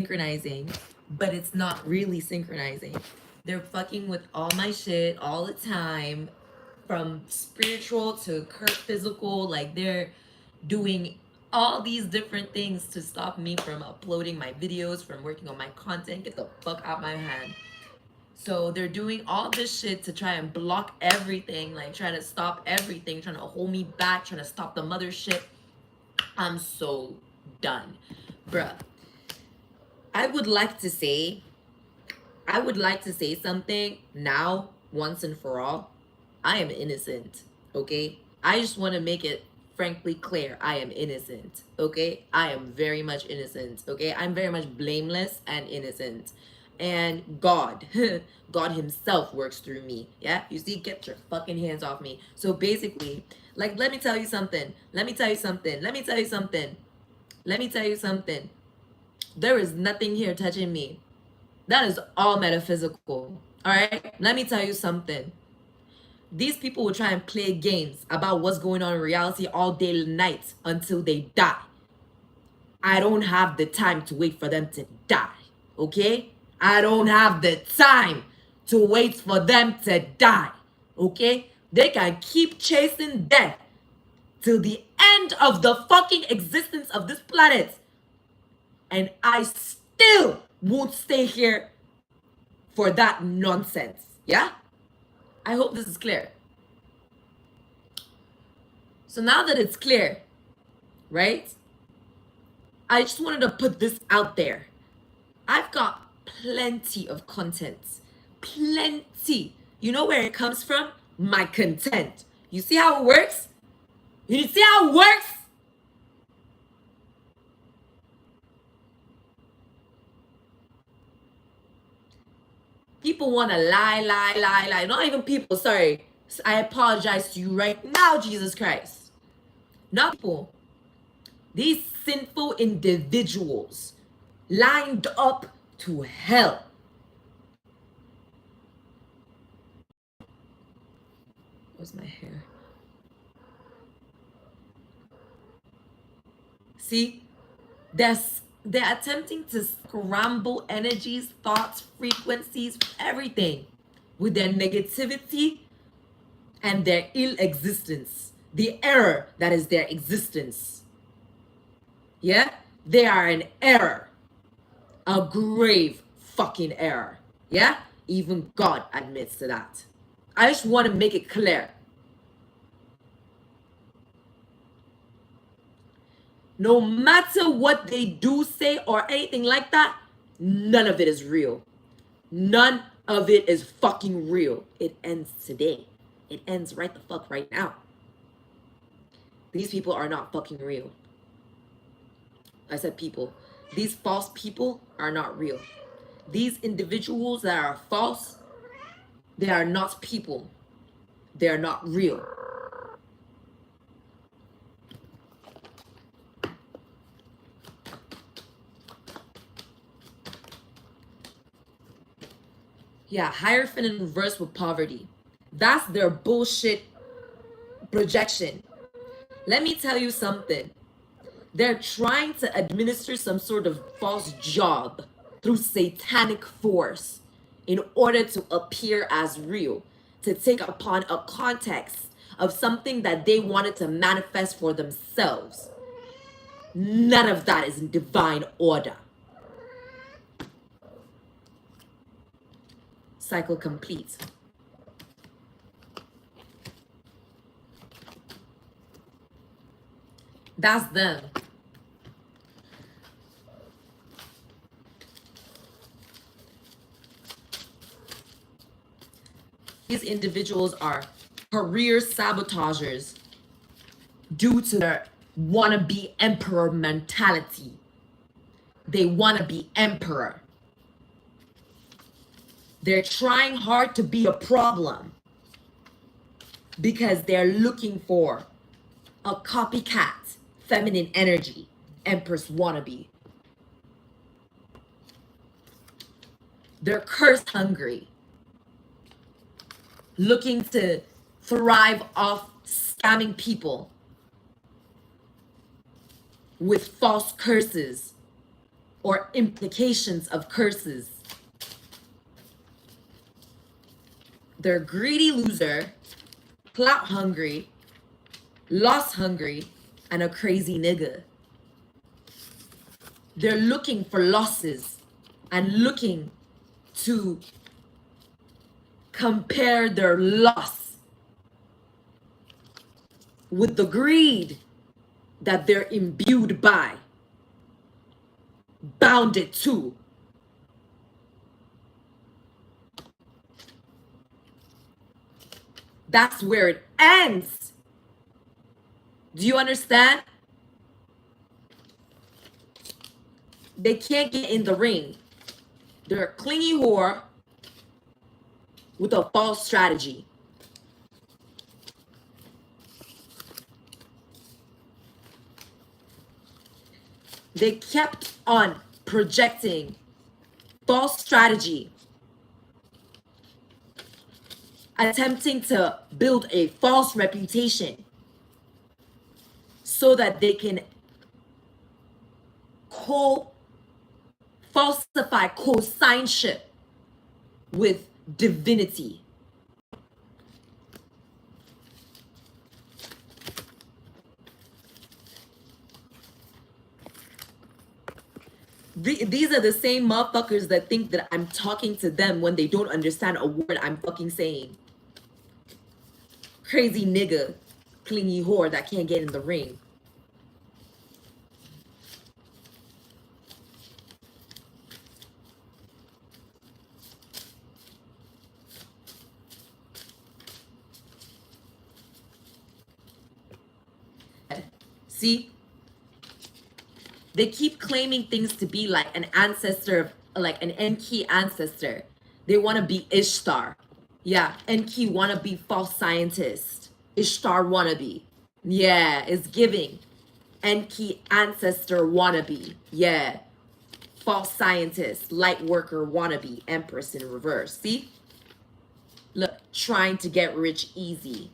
synchronizing, but it's not really synchronizing. They're fucking with all my shit all the time, from spiritual to physical. Like, they're doing all these different things to stop me from uploading my videos, from working on my content. Get the fuck out my hand. So they're doing all this shit to try and block everything, like trying to stop everything, trying to hold me back, trying to stop the mothership. I'm so done. Bruh. I would like to say something now, once and for all. I am innocent, okay? I just want to make it frankly clear. I am innocent, okay? I am very much innocent, okay? I'm very much blameless and innocent. And God, God himself works through me, yeah? You see, get your fucking hands off me. So basically, like, let me tell you something. There is nothing here touching me. That is all metaphysical. All right? Let me tell you something. These people will try and play games about what's going on in reality all day and night until they die. I don't have the time to wait for them to die. Okay? I don't have the time to wait for them to die. Okay? They can keep chasing death till the end of the fucking existence of this planet. And I still won't stay here for that nonsense. Yeah? I hope this is clear. So now that it's clear, right? I just wanted to put this out there. I've got plenty of content. Plenty. You know where it comes from? My content. You see how it works? You see how it works? People want to lie. Not even people, sorry. I apologize to you right now, Jesus Christ. Not people. These sinful individuals lined up to hell. Where's my hair? See? They're attempting to scramble energies, thoughts, frequencies, everything with their negativity and their ill existence. The error that is their existence. Yeah? They are an error. A grave fucking error. Yeah? Even God admits to that. I just want to make it clear. No matter what they do say or anything like that, none of it is real. None of it is fucking real. It ends today. It ends right the fuck right now. These people are not fucking real. I said people. These false people are not real. These individuals that are false, they are not people. They are not real. Yeah, Hierophant in reverse with poverty. That's their bullshit projection. Let me tell you something. They're trying to administer some sort of false job through satanic force in order to appear as real, to take upon a context of something that they wanted to manifest for themselves. None of that is in divine order. Cycle complete. That's them. These individuals are career sabotagers due to their wannabe emperor mentality. They want to be emperor. They're trying hard to be a problem because they're looking for a copycat, feminine energy, empress wannabe. They're curse hungry, looking to thrive off scamming people with false curses or implications of curses. They're greedy loser, clout hungry, loss hungry, and a crazy nigga. They're looking for losses and looking to compare their loss with the greed that they're imbued by, bounded to. That's where it ends. Do you understand? They can't get in the ring. They're a clingy whore with a false strategy. They kept on projecting false strategy, attempting to build a false reputation so that they can falsify co-signship with divinity. These are the same motherfuckers that think that I'm talking to them when they don't understand a word I'm fucking saying. Crazy nigga, clingy whore that can't get in the ring. See? They keep claiming things to be like an ancestor, like an Enki ancestor. They want to be Ishtar. Yeah, Enki want to be false scientist. Ishtar wannabe. Yeah, it's giving. Enki ancestor wannabe. Yeah. False scientist, light worker wannabe, empress in reverse. See? Look, trying to get rich easy.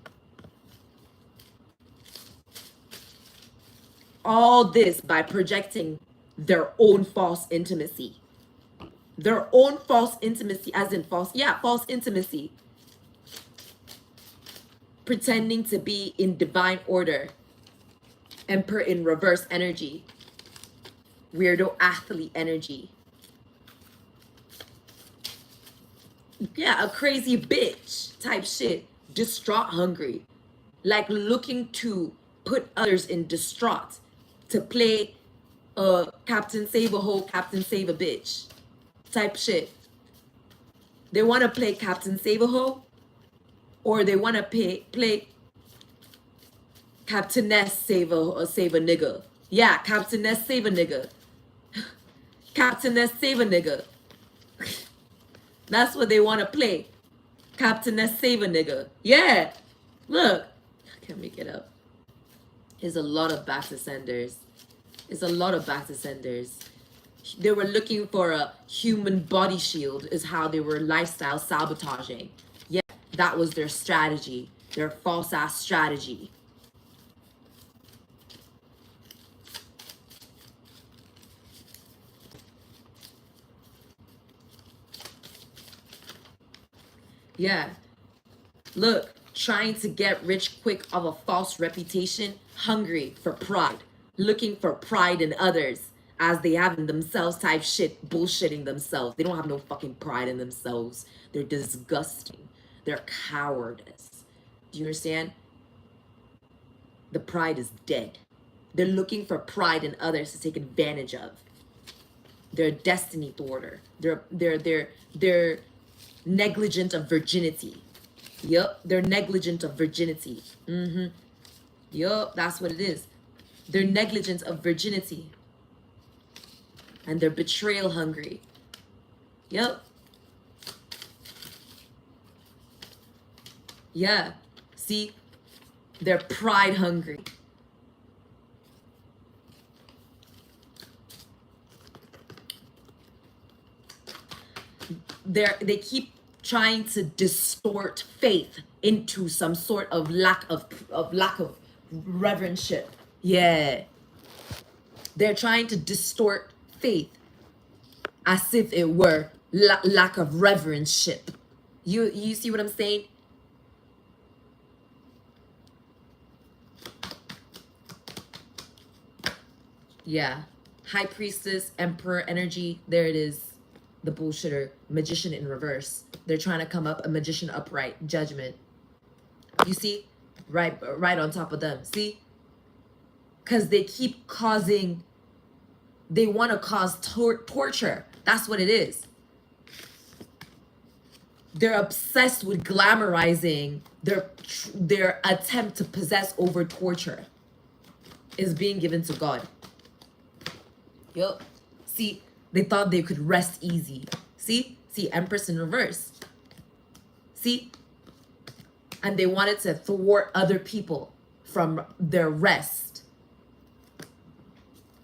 All this by projecting their own false intimacy. Their own false intimacy, as in false intimacy. Pretending to be in divine order. Emperor in reverse energy. Weirdo athlete energy. Yeah, a crazy bitch type shit. Distraught hungry. Like looking to put others in distraught. To play Captain Save a Hoe, Captain Save a Bitch type shit. They want to play Captain Save a Hoe, or they want to play Captainess Save a Nigga. Yeah, Captainess Save a Nigga. Captainess Save a Nigga. That's what they want to play. Captainess Save a Nigga. Yeah. Look. I can't make it up. There's a lot of back to senders. It's a lot of back to senders. They were looking for a human body shield is how they were lifestyle sabotaging. Yeah, that was their strategy. Their false ass strategy. Yeah. Look, trying to get rich quick of a false reputation, hungry for pride, looking for pride in others as they have in themselves type shit, bullshitting themselves. They don't have no fucking pride in themselves. They're disgusting. They're cowardice. Do you understand? The pride is dead. They're looking for pride in others to take advantage of. They're a destiny thwarter. They're negligent of virginity. Yup, they're negligent of virginity. Yup, that's what it is. They're negligent of virginity. And they're betrayal hungry. Yup. Yeah. See? They're pride hungry. They keep trying to distort faith into some sort of lack of reverendship. Yeah. They're trying to distort faith as if it were lack of reverence-ship. You see what I'm saying? Yeah. High priestess, emperor energy. There it is. The bullshitter. Magician in reverse. They're trying to come up. A magician upright. Judgment. You see? Right on top of them. See? Because they keep causing... They want to cause torture. That's what it is. They're obsessed with glamorizing their attempt to possess over torture is being given to God. Yup. See, they thought they could rest easy. See, Empress in reverse. See, and they wanted to thwart other people from their rest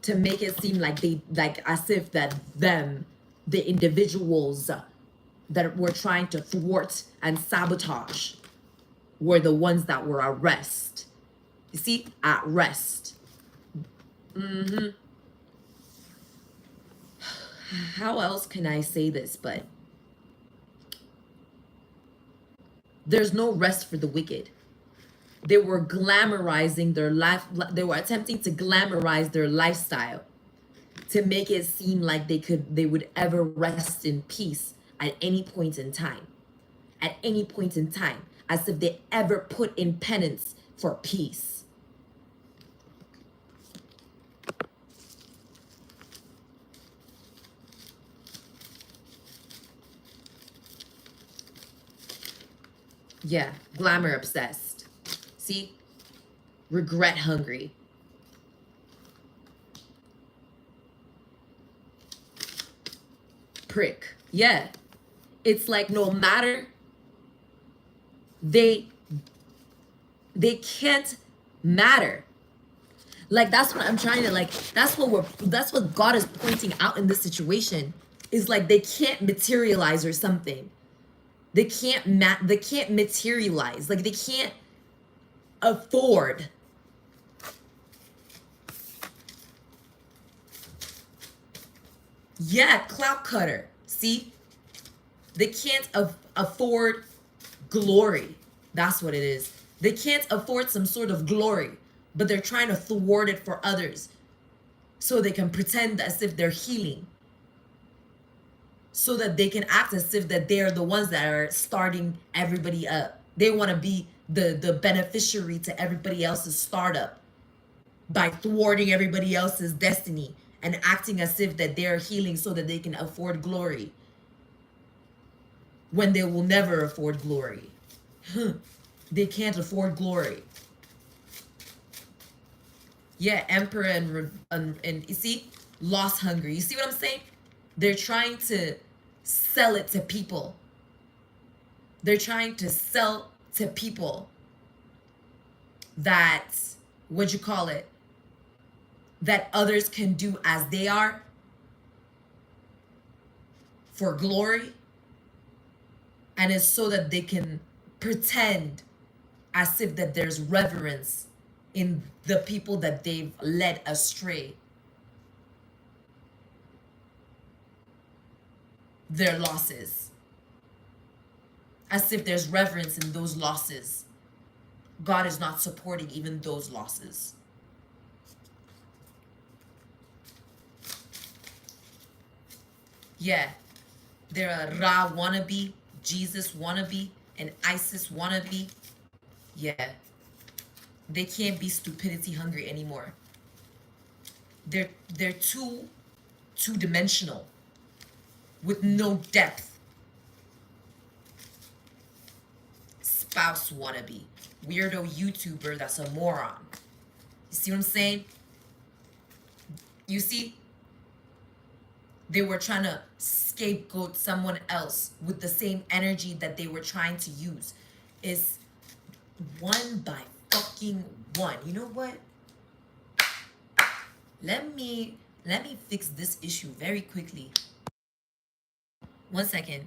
to make it seem like as if that them, the individuals that were trying to thwart and sabotage, were the ones that were at rest. You see, at rest. How else can I say this? But there's no rest for the wicked. They were glamorizing their life. They were attempting to glamorize their lifestyle to make it seem like they would ever rest in peace at any point in time. At any point in time, as if they ever put in penance for peace. Yeah, glamour obsessed. See? Regret hungry. Prick. Yeah. It's like no matter, they can't matter. Like that's what I'm trying to that's what God is pointing out in this situation, is like they can't materialize or something. They can't materialize. Like they can't afford. Yeah, clout cutter. See? They can't afford glory. That's what it is. They can't afford some sort of glory, but they're trying to thwart it for others so they can pretend as if they're healing, so that they can act as if that they're the ones that are starting everybody up. They want to be the beneficiary to everybody else's startup by thwarting everybody else's destiny and acting as if that they're healing so that they can afford glory, when they will never afford glory. They can't afford glory. Yeah, emperor and you see, loss hungry. You see what I'm saying? They're trying to sell it to people. They're trying to sell to people that, what'd you call it, that others can do as they are for glory. And it's so that they can pretend as if that there's reverence in the people that they've led astray. Their losses. As if there's reverence in those losses. God is not supporting even those losses. Yeah, they're a Ra wannabe, Jesus wannabe, and ISIS wannabe. Yeah, they can't be stupidity hungry anymore. They're too two-dimensional with no depth. Spouse wannabe, weirdo YouTuber that's a moron. You see what I'm saying? You see? They were trying to scapegoat someone else with the same energy that they were trying to use. It's one by fucking one. You know what? Let me fix this issue very quickly. 1 second.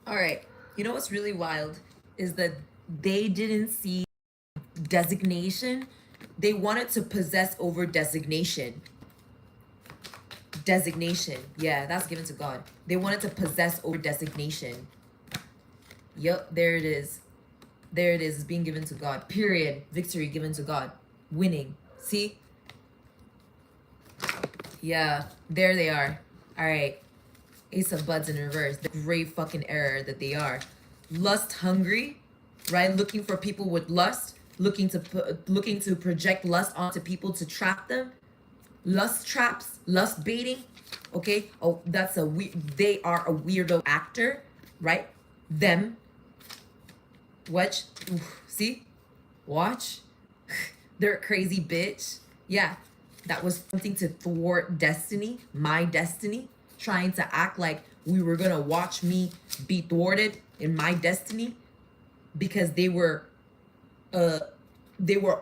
All right. You know what's really wild is that they didn't see designation. They wanted to possess over designation. Designation. Yeah, that's given to God. They wanted to possess over designation. Yep, there it is. There it is. It's being given to God. Period. Victory given to God. Winning. See? Yeah, there they are. All right. Ace of Buds in reverse. The great fucking error that they are. Lust hungry, right? Looking for people with lust, looking to project lust onto people to trap them. Lust traps, lust baiting. Okay? Oh, that's they are a weirdo actor, right? Them. Watch. See? Watch. They're a crazy bitch. Yeah. That was something to thwart destiny, my destiny, trying to act like we were gonna watch me be thwarted in my destiny because they were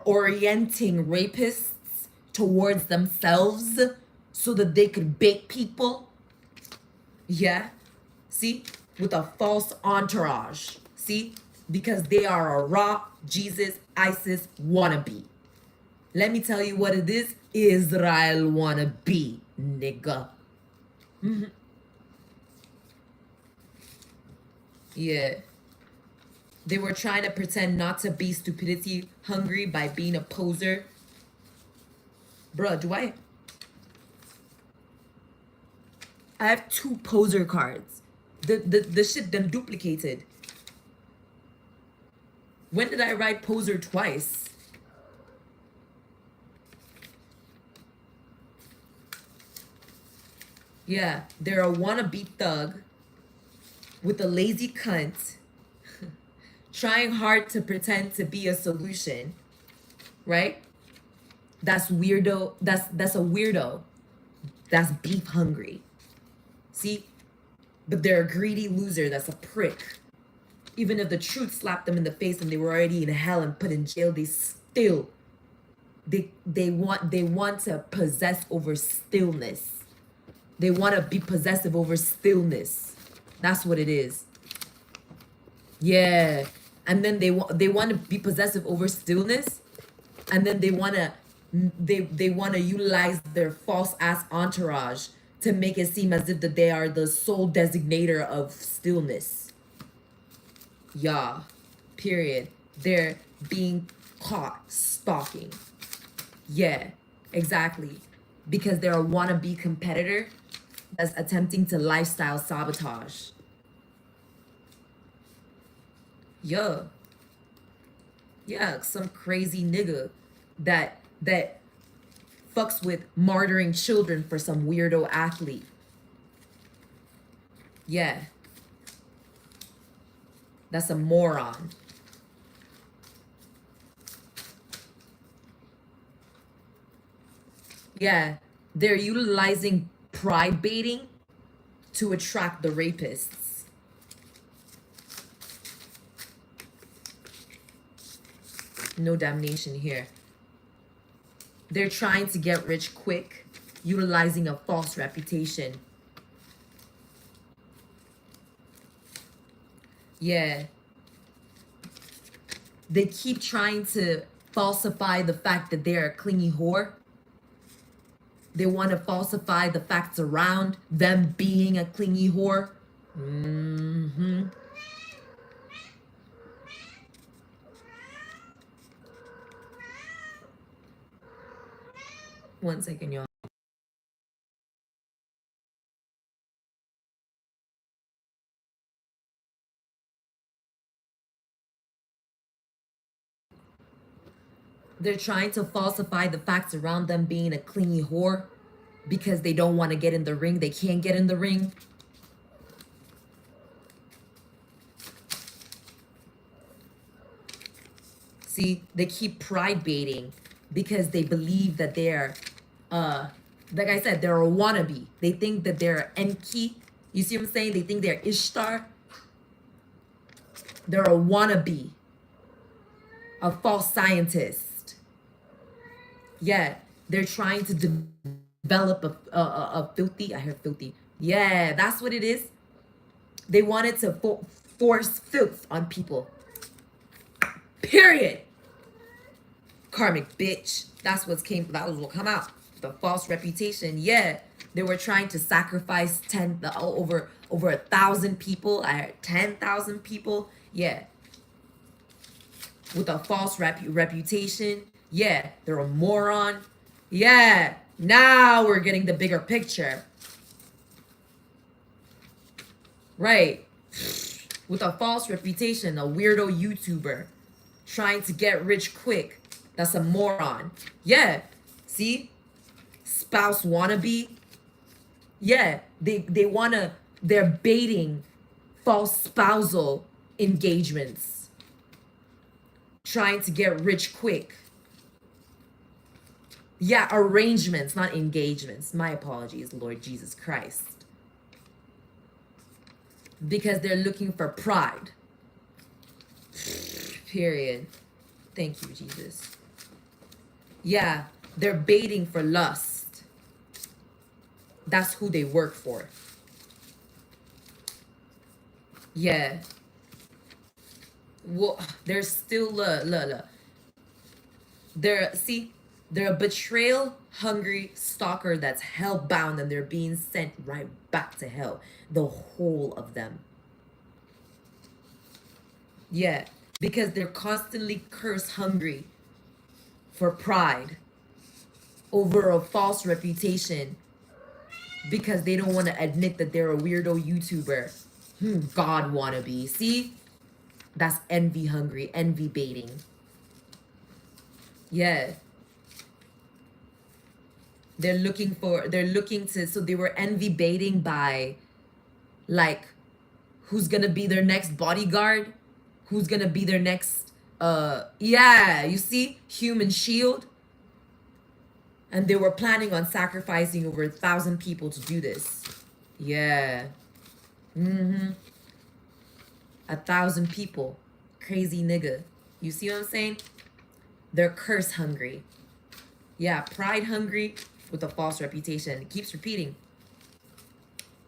orienting rapists towards themselves so that they could bait people. Yeah. See? With a false entourage. See? Because they are a raw Jesus ISIS wannabe. Let me tell you what it is. Israel wannabe, nigga. Yeah. They were trying to pretend not to be stupidity hungry by being a poser. Bruh, I have 2 poser cards. The shit done duplicated. When did I write poser twice? Yeah, they're a wannabe thug with a lazy cunt trying hard to pretend to be a solution, right? That's weirdo. That's a weirdo. That's beef hungry. See? But they're a greedy loser. That's a prick. Even if the truth slapped them in the face and they were already in hell and put in jail, they still they want to possess over stillness. They want to be possessive over stillness. That's what it is. Yeah. And then they want to be possessive over stillness, and then they want to utilize their false ass entourage to make it seem as if that they are the sole designator of stillness. Yeah. Period. They're being caught stalking. Yeah, exactly. Because they're a wannabe competitor that's attempting to lifestyle sabotage. Yeah. Yeah, some crazy nigga that fucks with martyring children for some weirdo athlete. Yeah. That's a moron. Yeah. They're utilizing pride baiting to attract the rapists. No damnation here. They're trying to get rich quick, utilizing a false reputation. Yeah. They keep trying to falsify the fact that they're a clingy whore. They want to falsify the facts around them being a clingy whore. Mm-hmm. One second, y'all. They're trying to falsify the facts around them being a clingy whore because they don't want to get in the ring. They can't get in the ring. See, they keep pride baiting because they believe that they're, like I said, they're a wannabe. They think that they're Enki. You see what I'm saying? They think they're Ishtar. They're a wannabe, a false scientist. Yeah, they're trying to develop a filthy, I heard filthy. Yeah, that's what it is. They wanted to force filth on people. Period. Karmic bitch. That was what come out. The false reputation. Yeah, they were trying to sacrifice over 1,000 people. 10,000 people. Yeah, with a false reputation. Yeah, they're a moron. Yeah, now we're getting the bigger picture. Right. With a false reputation, a weirdo YouTuber trying to get rich quick. That's a moron. Yeah. See? Spouse wannabe. Yeah. They're baiting false spousal engagements. Trying to get rich quick. Yeah, arrangements, not engagements. My apologies, Lord Jesus Christ. Because they're looking for pride. Period. Thank you, Jesus. Yeah, they're baiting for lust. That's who they work for. Yeah. Well, they're still they're a betrayal hungry stalker that's hell-bound, and they're being sent right back to hell. The whole of them. Yeah, because they're constantly curse hungry for pride over a false reputation, because they don't want to admit that they're a weirdo YouTuber. God wannabe. See? That's envy hungry, envy baiting. Yeah. They're looking to, so they were envy baiting by, like, who's gonna be their next bodyguard? Who's gonna be their next, yeah, you see? Human shield. And they were planning on sacrificing over 1,000 people to do this. Yeah. 1,000 people. Crazy nigga. You see what I'm saying? They're curse hungry. Yeah, pride hungry with a false reputation. It keeps repeating.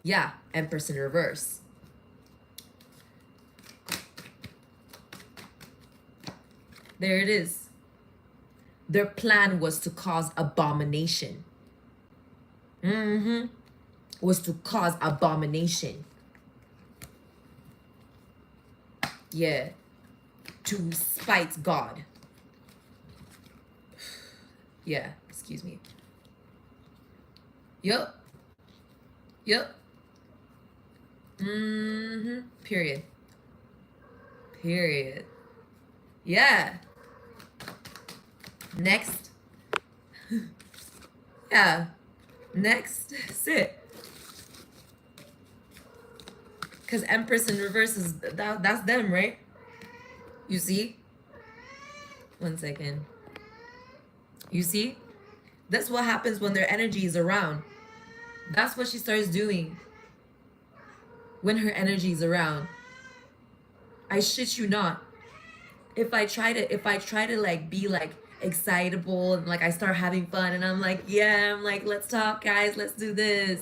Yeah, Empress in reverse. There it is. Their plan was to cause abomination. Was to cause abomination. Yeah. To spite God. Yeah, excuse me. Yup. Period. Yeah. Next. Yeah. Next. Sit. Because Empress in reverse is, that's them, right? You see? 1 second. You see? That's what happens when their energy is around. That's what she starts doing when her energy is around. I shit you not. If I try to like be like excitable and like I start having fun and I'm like, yeah, I'm like, let's talk, guys, let's do this.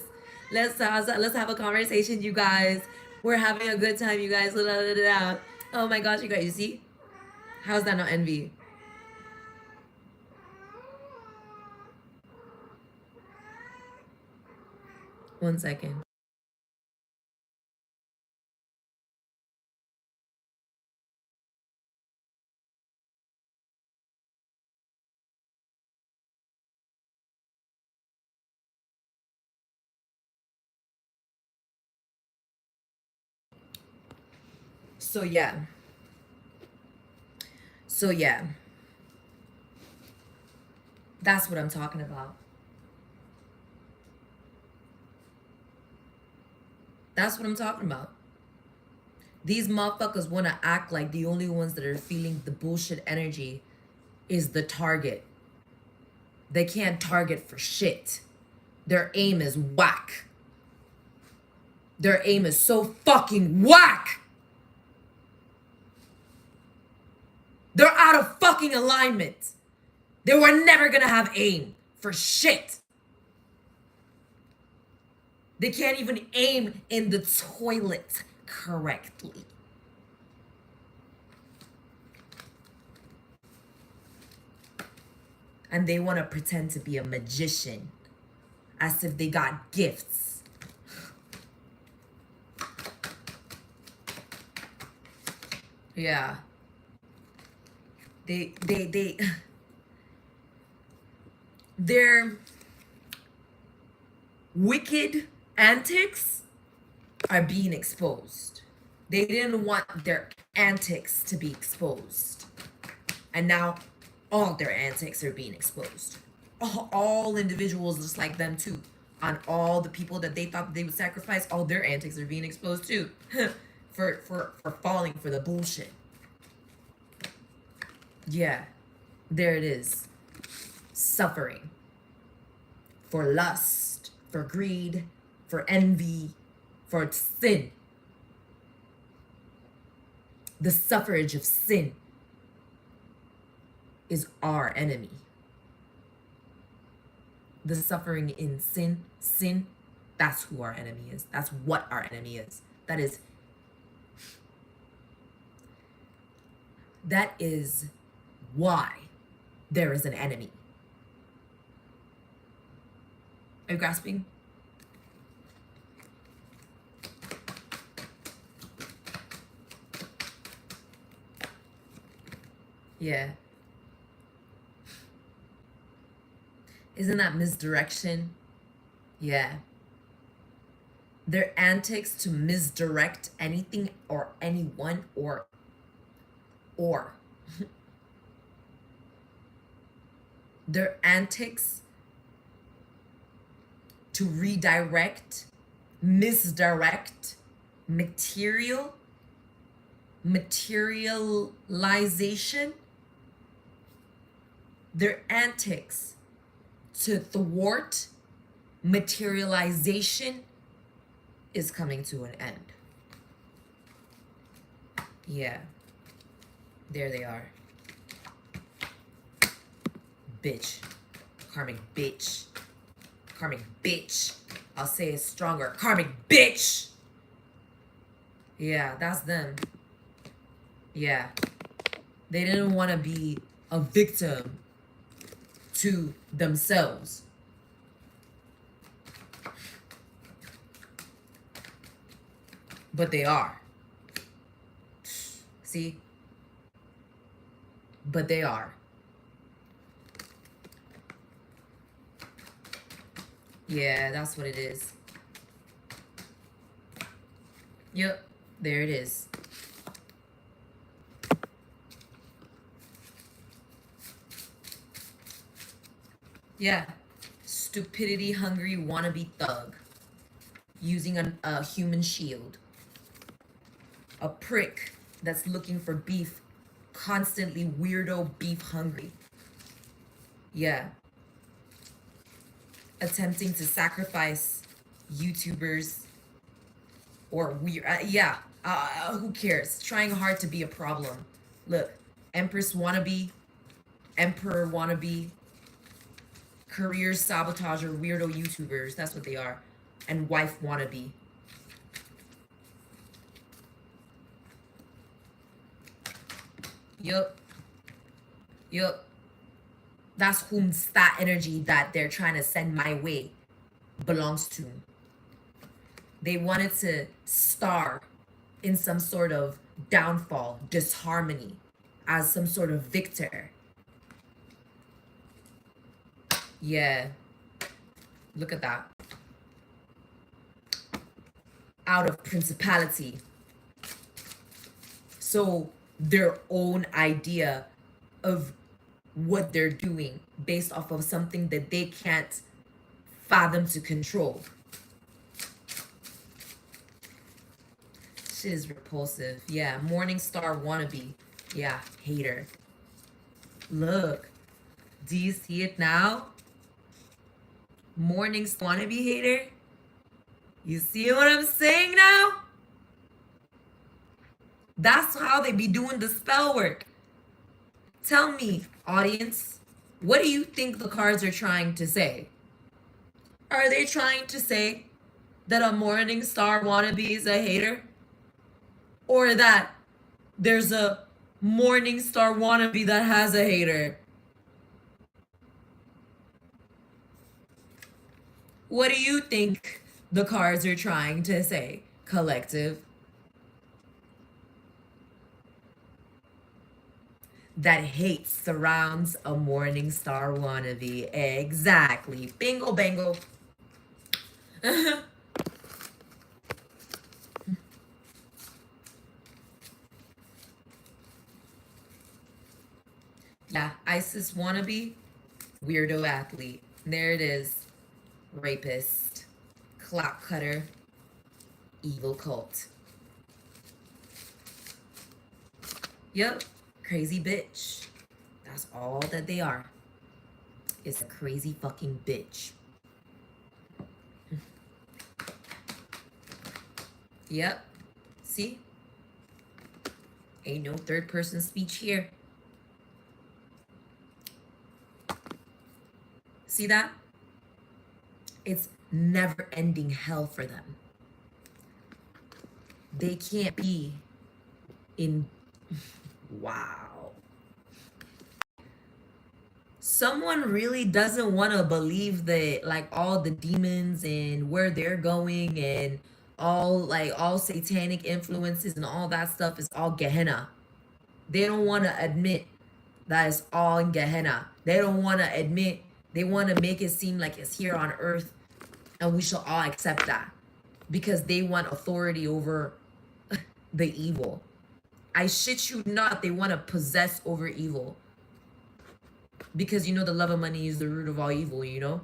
Let's have a conversation, you guys. We're having a good time, you guys. Oh my gosh, you guys, you see? How's that not envy? One second. So yeah. That's what I'm talking about. That's what I'm talking about. These motherfuckers want to act like the only ones that are feeling the bullshit energy is the target. They can't target for shit. Their aim is whack. Their aim is so fucking whack. They're out of fucking alignment. They were never gonna have aim for shit. They can't even aim in the toilet correctly. And they want to pretend to be a magician as if they got gifts. Yeah. Their wicked antics are being exposed. They didn't want their antics to be exposed. And now all their antics are being exposed. All individuals just like them too. On all the people that they thought they would sacrifice, all their antics are being exposed too. for falling for the bullshit. Yeah, there it is. Suffering. For lust, for greed, for envy, for sin. The suffrage of sin is our enemy. The suffering in sin, that's who our enemy is. That's what our enemy is. That is why there is an enemy. Are you grasping? Yeah. Isn't that misdirection? Yeah. Their antics to misdirect anything or anyone or their antics to redirect, misdirect materialization, their antics to thwart materialization is coming to an end. Yeah. There they are. Bitch. Karmic bitch. Karmic bitch. I'll say it stronger. Karmic bitch. Yeah, that's them. Yeah. They didn't want to be a victim to themselves. But they are. See? But they are. Yeah, that's what it is. Yep, there it is. Yeah, stupidity hungry wannabe thug using a human shield. A prick that's looking for beef, constantly weirdo beef hungry. Yeah. Attempting to sacrifice YouTubers or weird, who cares? Trying hard to be a problem. Look, Empress wannabe, Emperor wannabe, career sabotager, weirdo YouTubers, that's what they are. And wife wannabe. Yup. That's whom's that energy that they're trying to send my way belongs to. They wanted to star in some sort of downfall, disharmony, as some sort of victor. Yeah. Look at that. Out of principality. So their own idea of what they're doing based off of something that they can't fathom to control. Shit is repulsive. Yeah, Morningstar wannabe. Yeah, hater. Look, do you see it now? Morningstar wannabe hater. You see what I'm saying now? That's how they be doing the spell work. Tell me, audience, what do you think the cards are trying to say? Are they trying to say that a Morningstar wannabe is a hater? Or that there's a Morningstar wannabe that has a hater? What do you think the cards are trying to say, collective? That hate surrounds a morning star wannabe. Exactly. Bingo, bango. Yeah, ISIS wannabe, weirdo athlete. There it is. Rapist, clock cutter, evil cult. Yep, crazy bitch. That's all that they are. It's a crazy fucking bitch. Yep. See? Ain't no third person speech here. See that? It's never ending hell for them. They can't be in. Wow. Someone really doesn't want to believe that, like, all the demons and where they're going and all satanic influences and all that stuff is all Gehenna. They don't want to admit that it's all in Gehenna. They don't want to admit. They want to make it seem like it's here on earth and we shall all accept that because they want authority over the evil. I shit you not, they want to possess over evil. Because you know the love of money is the root of all evil, you know?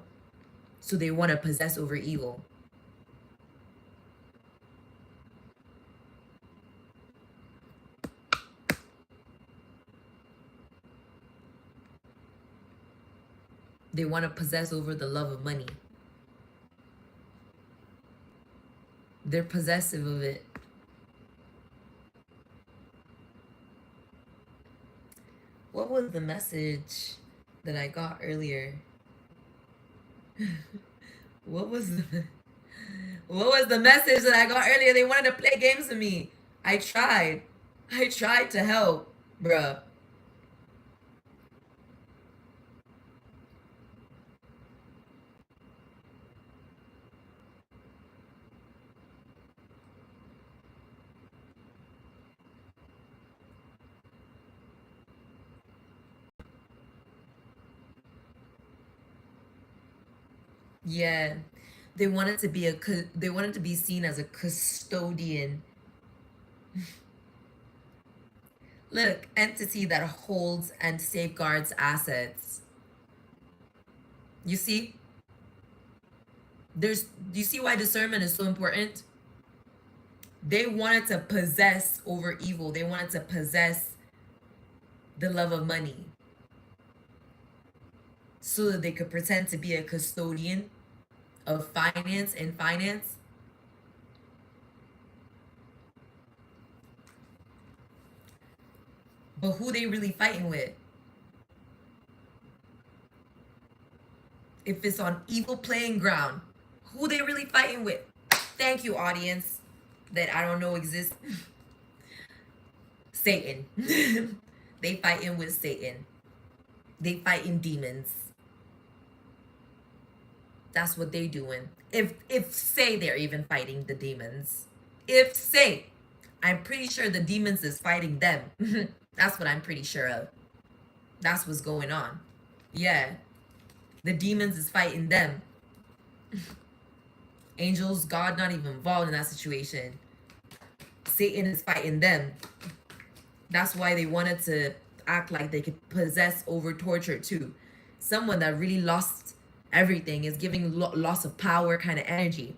So they want to possess over evil. They want to possess over the love of money. They're possessive of it. What was the message that I got earlier? What was the message that I got earlier? They wanted to play games with me. I tried to help, bruh. Yeah. They wanted to be seen as a custodian. Look, entity that holds and safeguards assets. You see? Do you see why discernment is so important? They wanted to possess over evil. They wanted to possess the love of money so that they could pretend to be a custodian of finance. But who they really fighting with? If it's on evil playing ground, who they really fighting with? Thank you, audience, that I don't know exists. Satan. They fighting with Satan. They fighting demons. That's what they doing. If say they're even fighting the demons. If say, I'm pretty sure the demons is fighting them. That's what I'm pretty sure of. That's what's going on. Yeah. The demons is fighting them. Angels, God not even involved in that situation. Satan is fighting them. That's why they wanted to act like they could possess over torture too. Someone that really lost everything is giving loss of power kind of energy.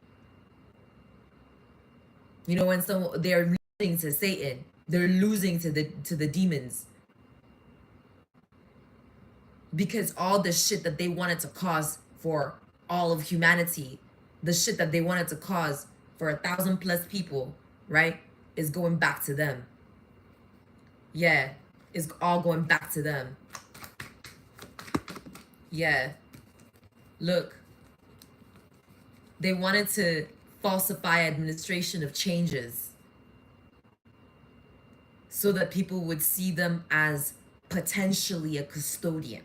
You know, when they're losing to Satan, they're losing to the demons. Because all the shit that they wanted to cause for all of humanity, the shit that they wanted to cause for 1,000+ people, right, is going back to them. Yeah, it's all going back to them. Yeah. Look, they wanted to falsify administration of changes so that people would see them as potentially a custodian.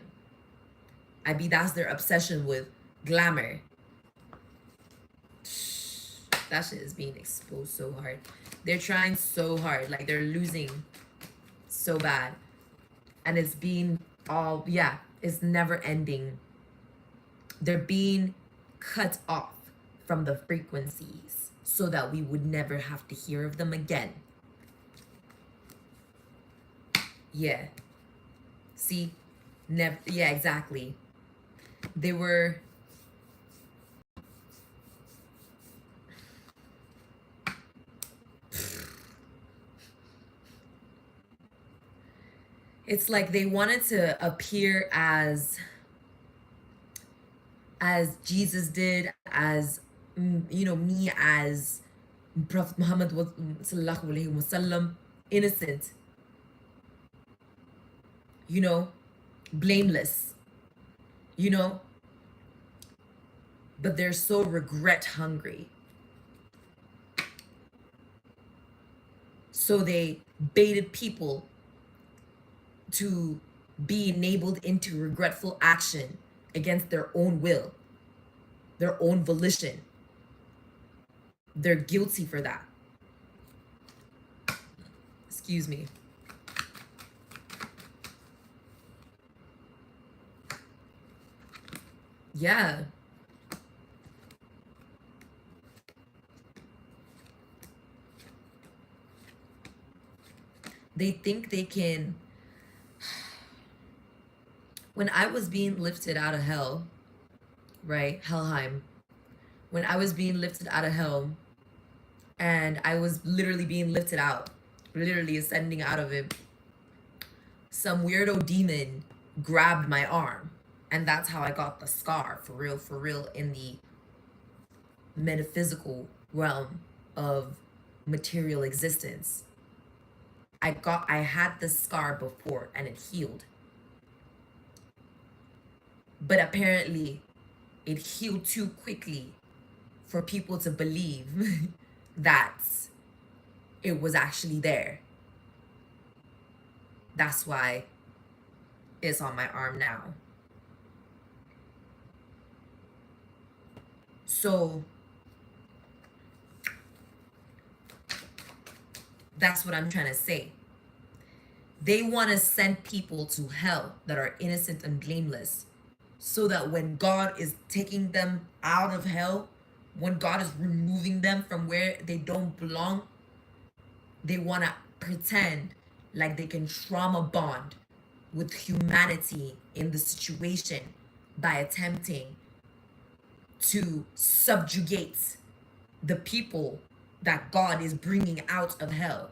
That's their obsession with glamour. That shit is being exposed so hard. They're trying so hard. Like, they're losing so bad. And it's being all, yeah, it's never ending. They're being cut off from the frequencies so that we would never have to hear of them again. Yeah. See? Never. Yeah, exactly. They were... It's like they wanted to appear as Jesus did, as me, as Prophet Muhammad was sallallahu alaihi wasallam, innocent, blameless, but they're so regret hungry. So they baited people to be enabled into regretful action against their own will, their own volition. They're guilty for that. Excuse me. Yeah. They think they can... When I was being lifted out of hell, right? Helheim. When I was being lifted out of hell, and I was literally being lifted out, literally ascending out of it, some weirdo demon grabbed my arm. And that's how I got the scar, for real, in the metaphysical realm of material existence. I had the scar before and it healed. But apparently it healed too quickly for people to believe that it was actually there. That's why it's on my arm now. So that's what I'm trying to say. They want to send people to hell that are innocent and blameless, so that when God is taking them out of hell, when God is removing them from where they don't belong, they want to pretend like they can trauma bond with humanity in the situation by attempting to subjugate the people that God is bringing out of hell.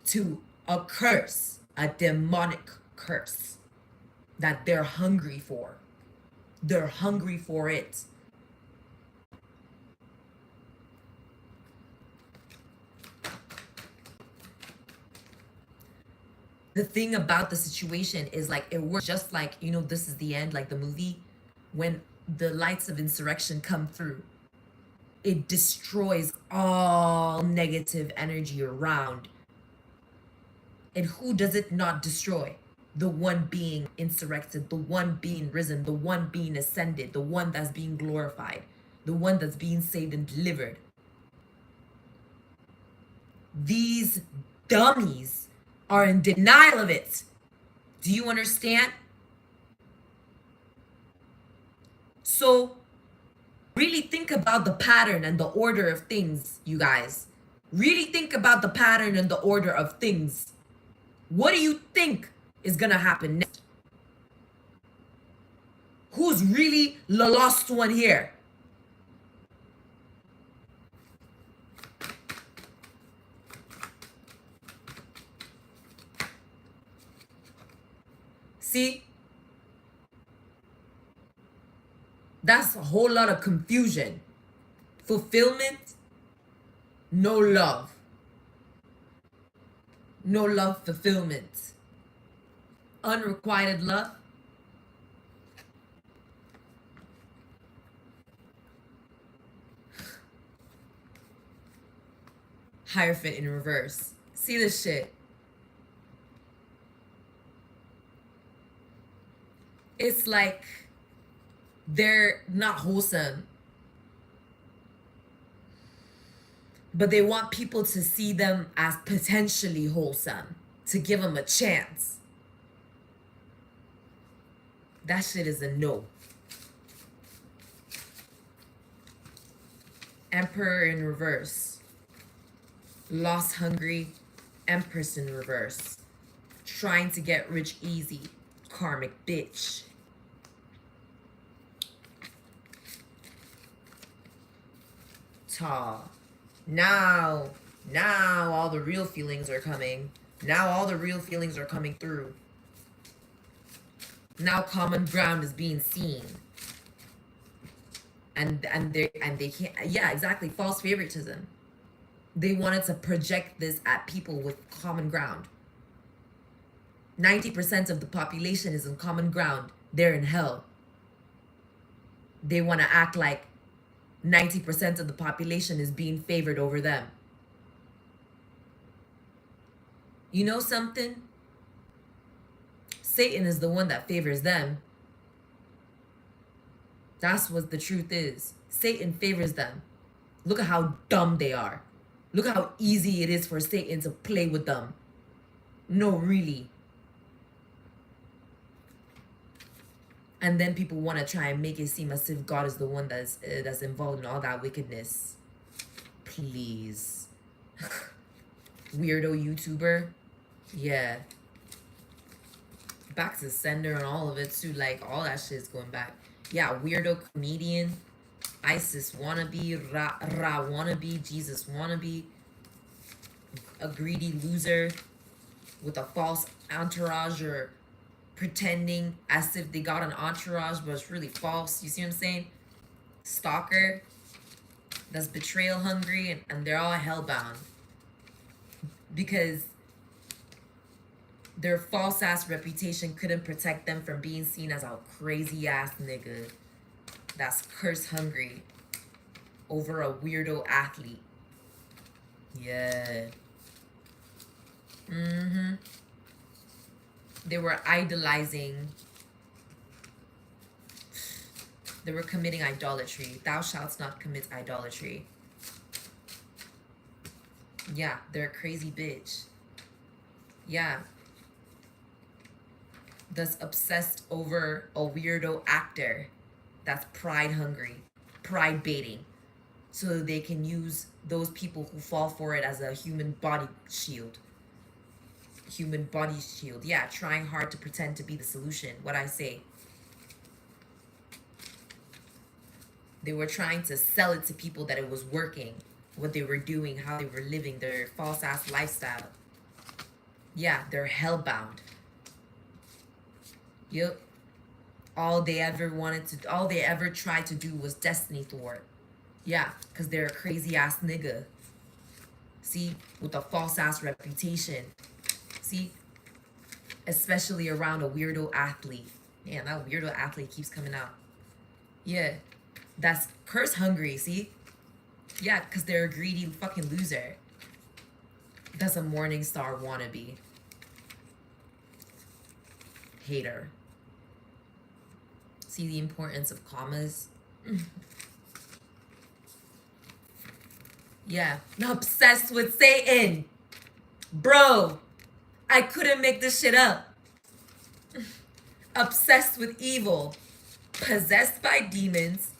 To a curse, a demonic curse that they're hungry for. They're hungry for it. The thing about the situation is, like, it works just like, This Is the End, like the movie, when the lights of insurrection come through, it destroys all negative energy around. And who does it not destroy? The one being insurrected, the one being risen, the one being ascended, the one that's being glorified, the one that's being saved and delivered. These dummies are in denial of it. Do you understand? So really think about the pattern and the order of things, you guys. Really think about the pattern and the order of things. What do you think is gonna happen next? Who's really the lost one here? See? That's a whole lot of confusion. Fulfillment, no love. No love, fulfillment. Unrequited love. Hierophant in reverse. See this shit. It's like they're not wholesome, but they want people to see them as potentially wholesome, to give them a chance. That shit is a no. Emperor in reverse. Lost hungry. Empress in reverse. Trying to get rich easy. Karmic bitch. Ta. Now all the real feelings are coming. Now all the real feelings are coming through. Now common ground is being seen. And they can't, yeah, exactly, false favoritism. They wanted to project this at people with common ground. 90% of the population is in common ground. They're in hell. They want to act like 90% of the population is being favored over them. You know something? Satan is the one that favors them. That's what the truth is. Satan favors them. Look at how dumb they are. Look at how easy it is for Satan to play with them. No, really. And then people want to try and make it seem as if God is the one that's involved in all that wickedness. Please. Weirdo YouTuber. Yeah. Back to sender and all of it too. Like, all that shit is going back. Yeah, weirdo comedian. ISIS wannabe. Ra wannabe. Jesus wannabe. A greedy loser with a false entourage, or pretending as if they got an entourage, but it's really false. You see what I'm saying? Stalker that's betrayal hungry, and they're all hellbound because their false ass reputation couldn't protect them from being seen as a crazy ass nigga that's curse hungry over a weirdo athlete. Yeah. They were idolizing. They were committing idolatry. Thou shalt not commit idolatry. Yeah, they're a crazy bitch. Yeah. That's obsessed over a weirdo actor that's pride hungry, pride baiting, so they can use those people who fall for it as a human body shield. Human body shield. Yeah, trying hard to pretend to be the solution. What I say. They were trying to sell it to people that it was working, what they were doing, how they were living, their false ass lifestyle. Yeah, they're hellbound. Yep. All they ever tried to do was destiny thwart. Yeah, because they're a crazy ass nigga. See, with a false ass reputation. See, especially around a weirdo athlete. Man, that weirdo athlete keeps coming out. Yeah, that's curse hungry, see? Yeah, because they're a greedy fucking loser. That's a morning star wannabe. Hater. See the importance of commas? Yeah, obsessed with Satan. Bro, I couldn't make this shit up. Obsessed with evil. Possessed by demons.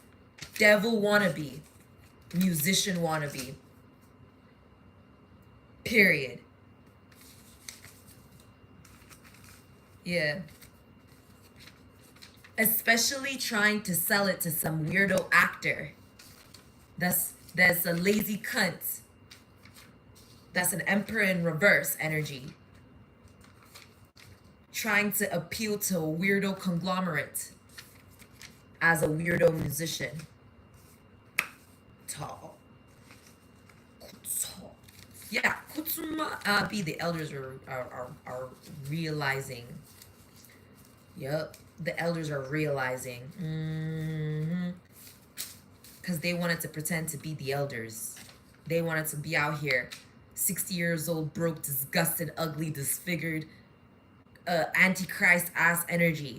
Devil wannabe. Musician wannabe. Period. Yeah. Especially trying to sell it to some weirdo actor. That's a lazy cunt. That's an emperor in reverse energy. Trying to appeal to a weirdo conglomerate as a weirdo musician. Tall. Yeah, Kutsuma be the elders are realizing. Yep, the elders are realizing. Because they wanted to pretend to be the elders. They wanted to be out here, 60 years old, broke, disgusted, ugly, disfigured, antichrist ass energy,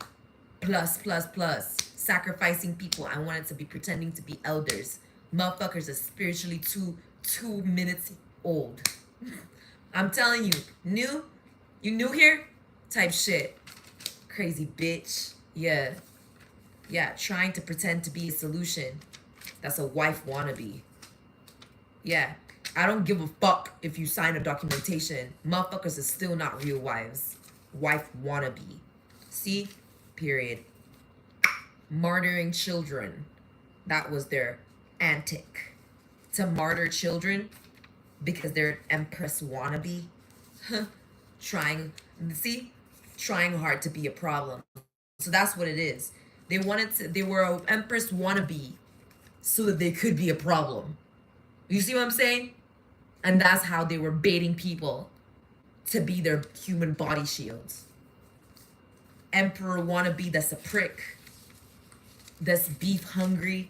plus. Sacrificing people. I wanted to be pretending to be elders. Motherfuckers are spiritually two minutes old. I'm telling you, new? You new here? Type shit. Crazy bitch. Yeah. Yeah, trying to pretend to be a solution. That's a wife wannabe. Yeah. I don't give a fuck if you sign a documentation. Motherfuckers are still not real wives. Wife wannabe. See? Period. Martyring children. That was their antic. To martyr children because they're empress wannabe. Trying hard to be a problem. So that's what it is. They were an empress wannabe so that they could be a problem. You see what I'm saying? And that's how they were baiting people to be their human body shields. Emperor wannabe that's a prick. That's beef hungry.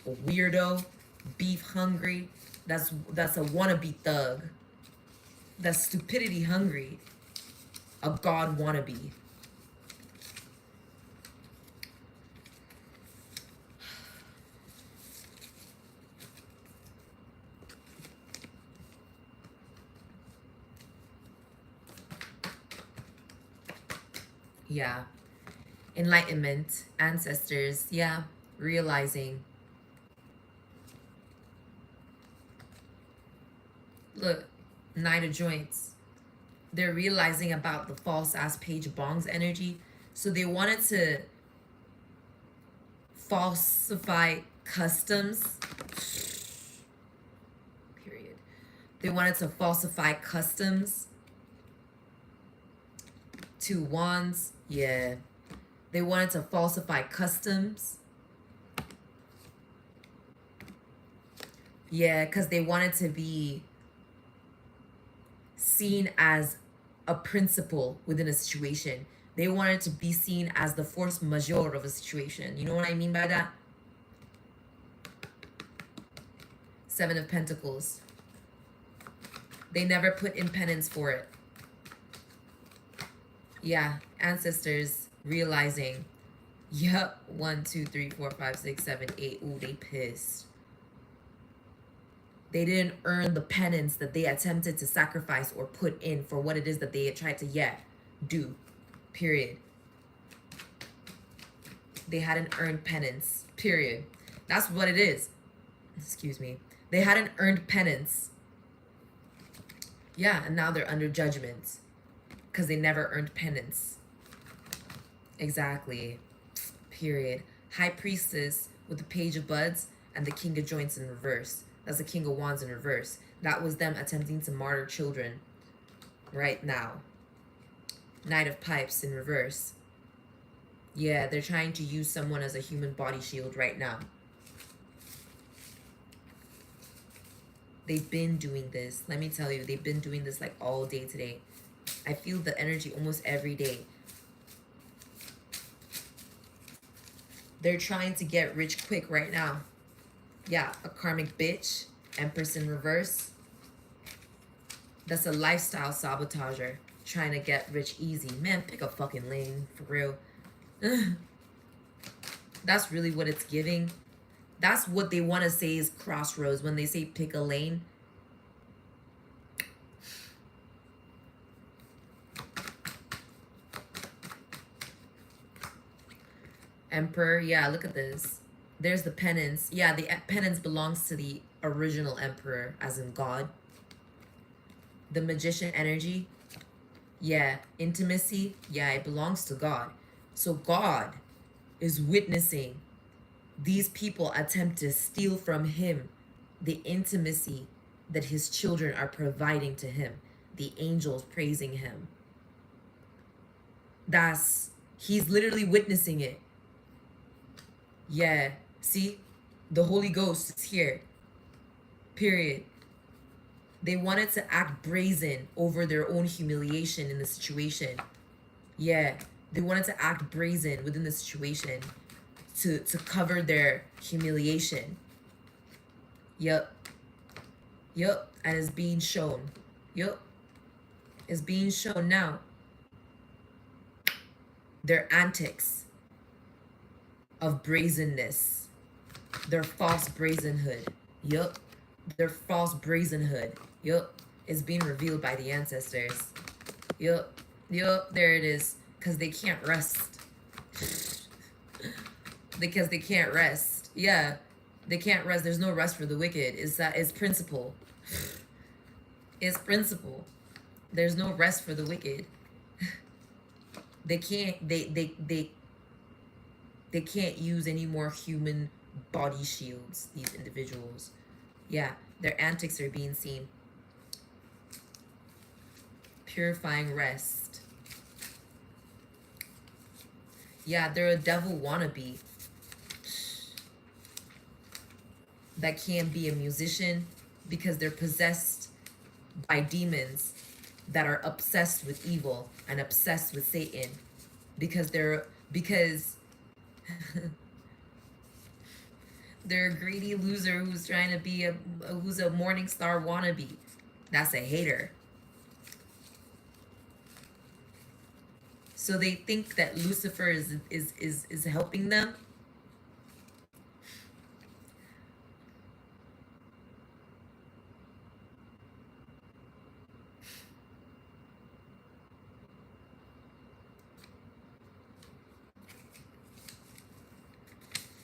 A weirdo. Beef hungry. That's a wannabe thug. That's stupidity hungry. A god wannabe. Yeah. Enlightenment, ancestors, yeah, realizing. Look, Knight of Joints. They're realizing about the false ass Page of Bongs energy. So they wanted to falsify customs. Period. They wanted to falsify customs. 2 Wands. Yeah. They wanted to falsify customs. Yeah, because they wanted to be seen as a principal within a situation. They wanted to be seen as the force majeure of a situation. You know what I mean by that? 7 of Pentacles. They never put in penance for it. Yeah, ancestors realizing, yep, 1, 2, 3, 4, 5, 6, 7, 8. Ooh, they pissed. They didn't earn the penance that they attempted to sacrifice or put in for what it is that they had tried to do. Period. They hadn't earned penance. Period. That's what it is. Excuse me. They hadn't earned penance. Yeah, and now they're under judgment because they never earned penance. Exactly. Period. High Priestess with the Page of Buds and the King of Joints in reverse. That's the King of Wands in reverse. That was them attempting to martyr children right now. Knight of Pipes in reverse. Yeah, they're trying to use someone as a human body shield right now. They've been doing this. Let me tell you, they've been doing this like all day today. I feel the energy almost every day. They're trying to get rich quick right now. Yeah, a karmic bitch. Empress in reverse. That's a lifestyle sabotager. Trying to get rich easy. Man, pick a fucking lane. For real. That's really what it's giving. That's what they want to say is crossroads. When they say pick a lane. Emperor. Yeah, look at this. There's the penance. Yeah, the penance belongs to the original emperor, as in God. The magician energy. Yeah, intimacy. Yeah, it belongs to God. So God is witnessing these people attempt to steal from him the intimacy that his children are providing to him. The angels praising him. He's literally witnessing it. Yeah, see? The Holy Ghost is here. Period. They wanted to act brazen over their own humiliation in the situation. Yeah, they wanted to act brazen within the situation to cover their humiliation. Yup. Yup, and it's being shown. Yup. It's being shown now. Their antics of brazenness, their false brazenhood. Yup. Their false brazenhood. Yup. Is being revealed by the ancestors. Yup. Yup. There it is. Because they can't rest. Because they can't rest. Yeah. They can't rest. There's no rest for the wicked. It's principle. It's principle. There's no rest for the wicked. They can't they can't use any more human body shields, these individuals. Yeah, their antics are being seen. Purifying rest. Yeah, they're a devil wannabe that can't be a musician because they're possessed by demons that are obsessed with evil and obsessed with Satan because they're a greedy loser who's trying to be who's a morning star wannabe. That's a hater. So they think that Lucifer is helping them.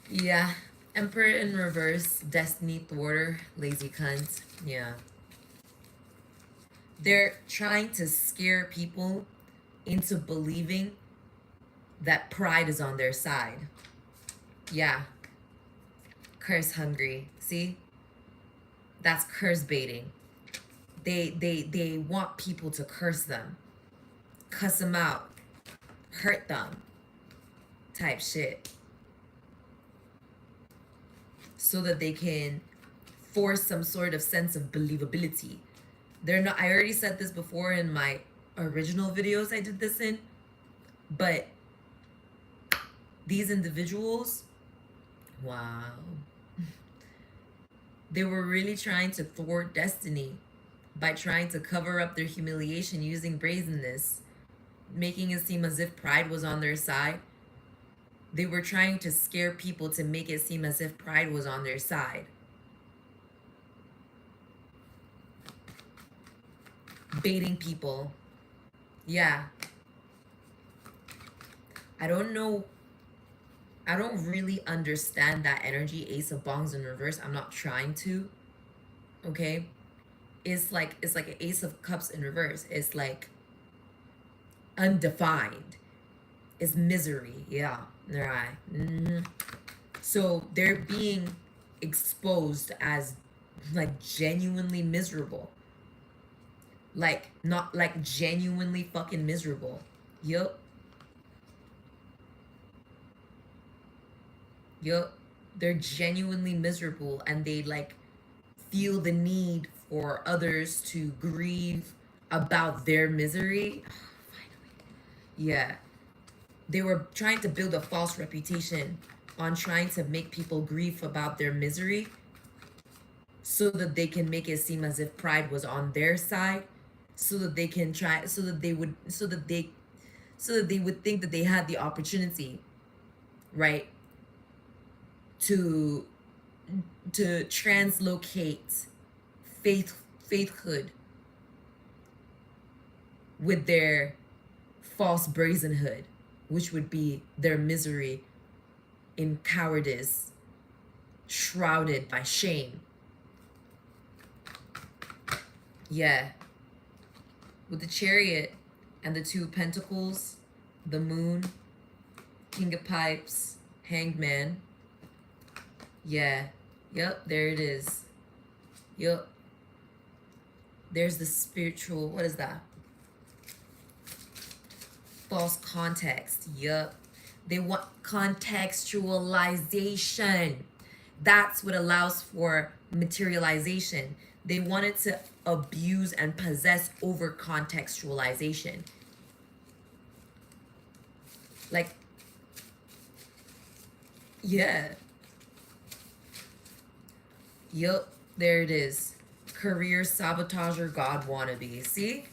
Yeah. Emperor in reverse, destiny thwarter, lazy cunt. Yeah. They're trying to scare people into believing that pride is on their side. Yeah. Curse hungry. See? That's curse baiting. They want people to curse them. Cuss them out. Hurt them. Type shit. So that they can force some sort of sense of believability. They're not, I already said this before in my original videos I did this in, but these individuals, wow, they were really trying to thwart destiny by trying to cover up their humiliation using brazenness, making it seem as if pride was on their side. They were trying to scare people to make it seem as if pride was on their side. Baiting people. Yeah. I don't know. I don't really understand that energy. Ace of Bongs in reverse. I'm not trying to. Okay? It's like an Ace of Cups in reverse. It's like undefined. It's misery. Yeah. Right. Mm-hmm. So they're being exposed as like genuinely miserable. Like not like genuinely fucking miserable. Yup. Yup. They're genuinely miserable and they like feel the need for others to grieve about their misery. Yeah. They were trying to build a false reputation on trying to make people grieve about their misery so that they can make it seem as if pride was on their side, so that they can try, so that they would think that they had the opportunity, right, to translocate faithhood with their false brazenhood, which would be their misery in cowardice, shrouded by shame. Yeah. With the Chariot and the Two of Pentacles, the Moon, King of Pipes, Hanged Man. Yeah. Yep, there it is. Yep. There's the spiritual, what is that? False context. Yup. They want contextualization. That's what allows for materialization. They wanted to abuse and possess over contextualization. Like, yeah. Yup, there it is. Career sabotager, God wannabe. See?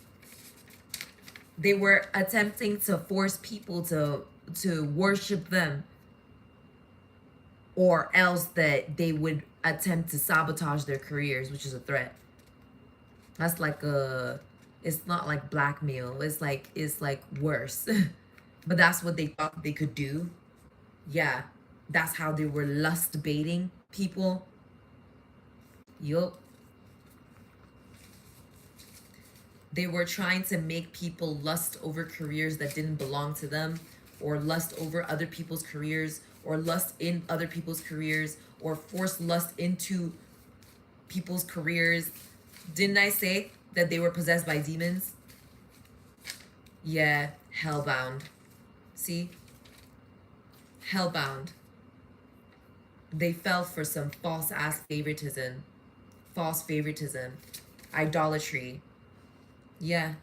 They were attempting to force people to to worship them, or else that they would attempt to sabotage their careers, which is a threat. That's like a, it's not like blackmail, it's like worse. But that's what they thought they could do. Yeah, that's how they were lust baiting people. Yup. They were trying to make people lust over careers that didn't belong to them, or lust over other people's careers, or lust in other people's careers, or force lust into people's careers. Didn't I say that they were possessed by demons? Yeah, hellbound. See? Hellbound. They fell for some false ass favoritism. False favoritism. Idolatry. Yeah.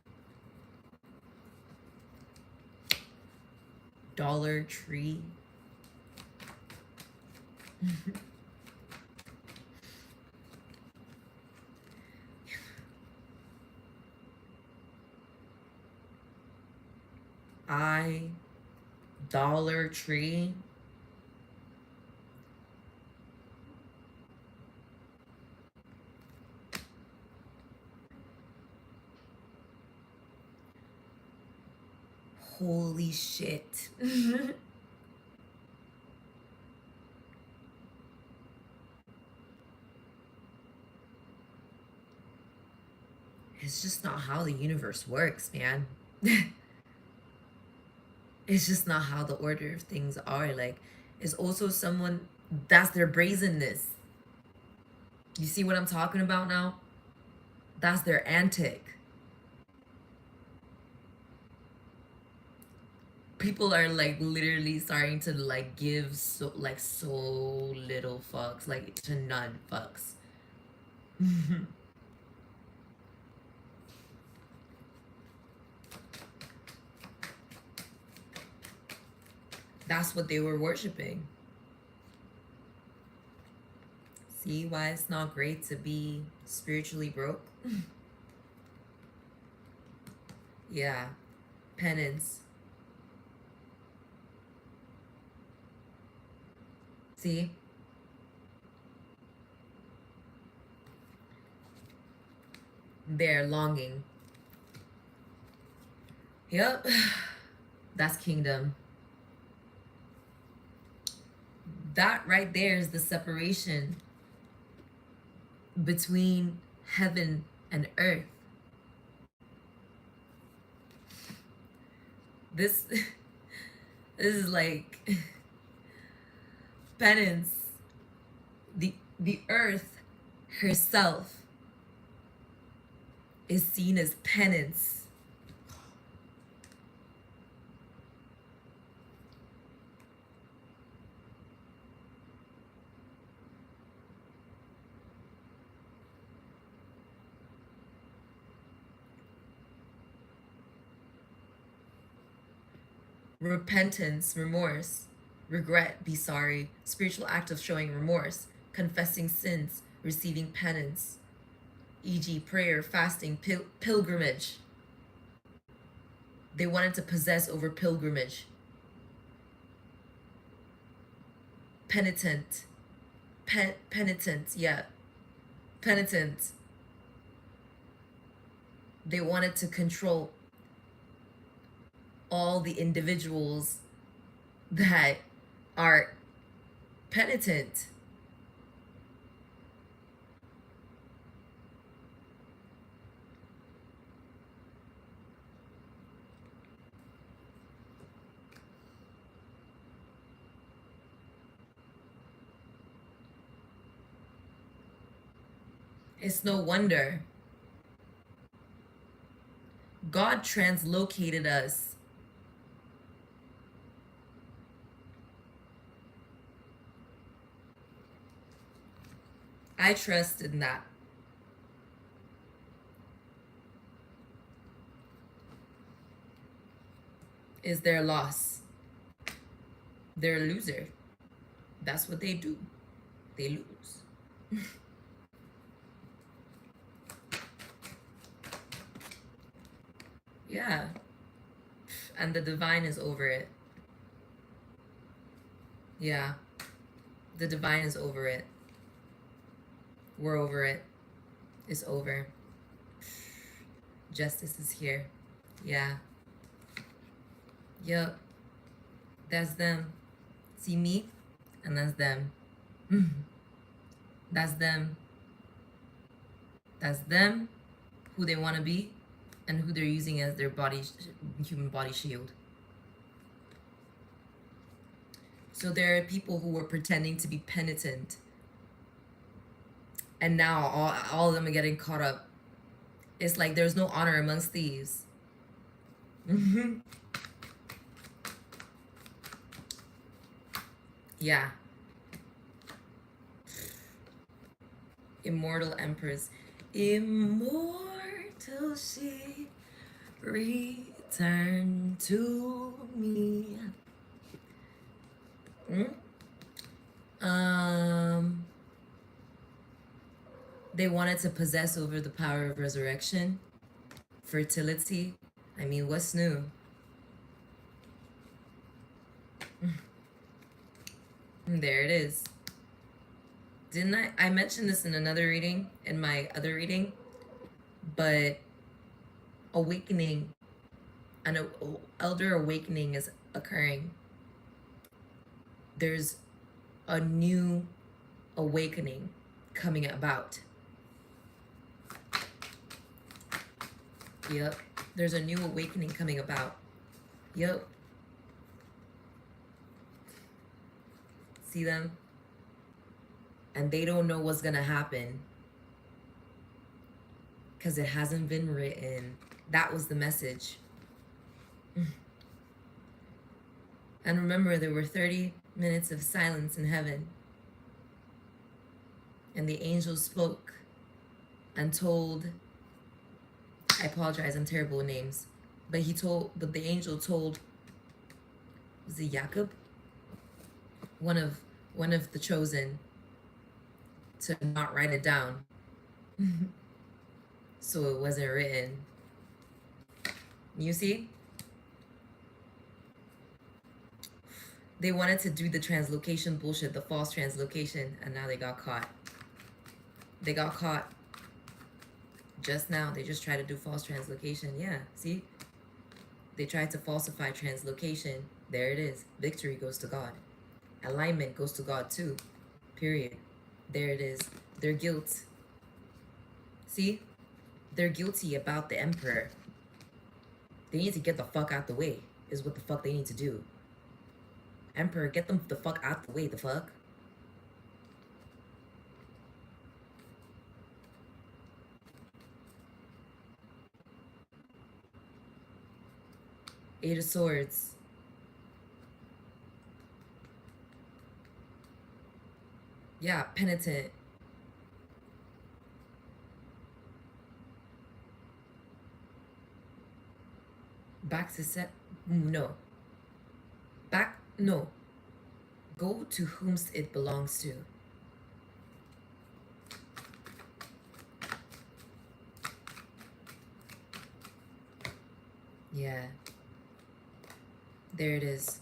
Dollar Tree. Dollar Tree. Holy shit. It's just not how the universe works, man. It's just not how the order of things are. Like, it's also someone, that's their brazenness. You see what I'm talking about now? That's their antic. People are like literally starting to like give so little fucks, like to none fucks. That's what they were worshiping. See why it's not great to be spiritually broke? Yeah. Penance. See? They're longing. Yep. That's kingdom. That right there is the separation between heaven and earth. This is like penance. The earth herself is seen as penance. Repentance, remorse, regret, be sorry, spiritual act of showing remorse, confessing sins, receiving penance, e.g., prayer, fasting, pilgrimage. They wanted to possess over pilgrimage. Penitent. Penitent, yeah. Penitent. They wanted to control all the individuals that are penitent. It's no wonder. God translocated us. I trust in that. Is their loss. They're a loser. That's what they do. They lose. Yeah. And the divine is over it. Yeah. The divine is over it. We're over it. It's over. Justice is here. Yeah. Yep. That's them. See me? And that's them. That's them. That's them, who they want to be, and who they're using as their human body shield. So there are people who were pretending to be penitent, and now all of them are getting caught up. It's like there's no honor amongst thieves. Yeah. Immortal Empress. Immortal she return to me. They wanted to possess over the power of resurrection, fertility. I mean, what's new? There it is. Didn't I mentioned this in another reading, in my other reading, but awakening, an elder awakening is occurring. There's a new awakening coming about. Yep. There's a new awakening coming about. Yep. See them? And they don't know what's gonna happen because it hasn't been written. That was the message. And remember, there were 30 minutes of silence in heaven. And the angel spoke and told, I apologize, I'm terrible with names. But the angel told, was it Jacob? One of the chosen, to not write it down. So it wasn't written. You see? They wanted to do the translocation bullshit, the false translocation, and now they got caught. They got caught. Just now, they just tried to do false translocation. Yeah, see? They tried to falsify translocation. There it is. Victory goes to God. Alignment goes to God too. Period. There it is. Their guilt. See? They're guilty about the emperor. They need to get the fuck out the way, is what the fuck they need to do. Emperor, get them the fuck out the way, the fuck? Eight of Swords. Yeah, penitent. Back to no. No. Go to whomst it belongs to. Yeah. There it is.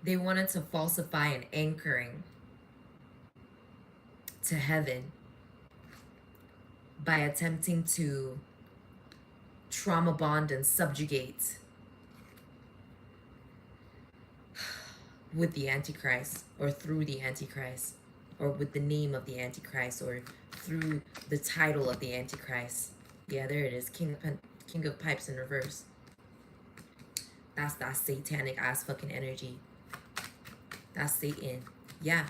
They wanted to falsify an anchoring to heaven by attempting to trauma bond and subjugate with the Antichrist, or through the Antichrist, or with the name of the Antichrist, or through the title of the Antichrist. Yeah, there it is. King of Pipes in reverse. That's that satanic ass fucking energy. That's Satan. Yeah.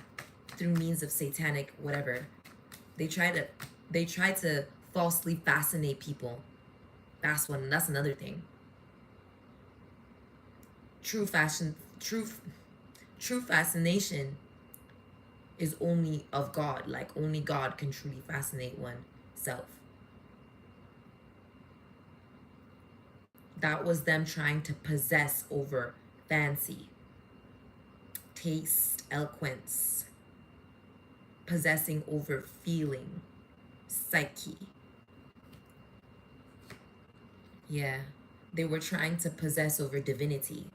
Through means of satanic whatever. They try to falsely fascinate people. That's another thing. True fascination is only of God. Like, only God can truly fascinate oneself. That was them trying to possess over fancy. taste, eloquence, possessing over feeling, psyche. Yeah, they were trying to possess over divinity.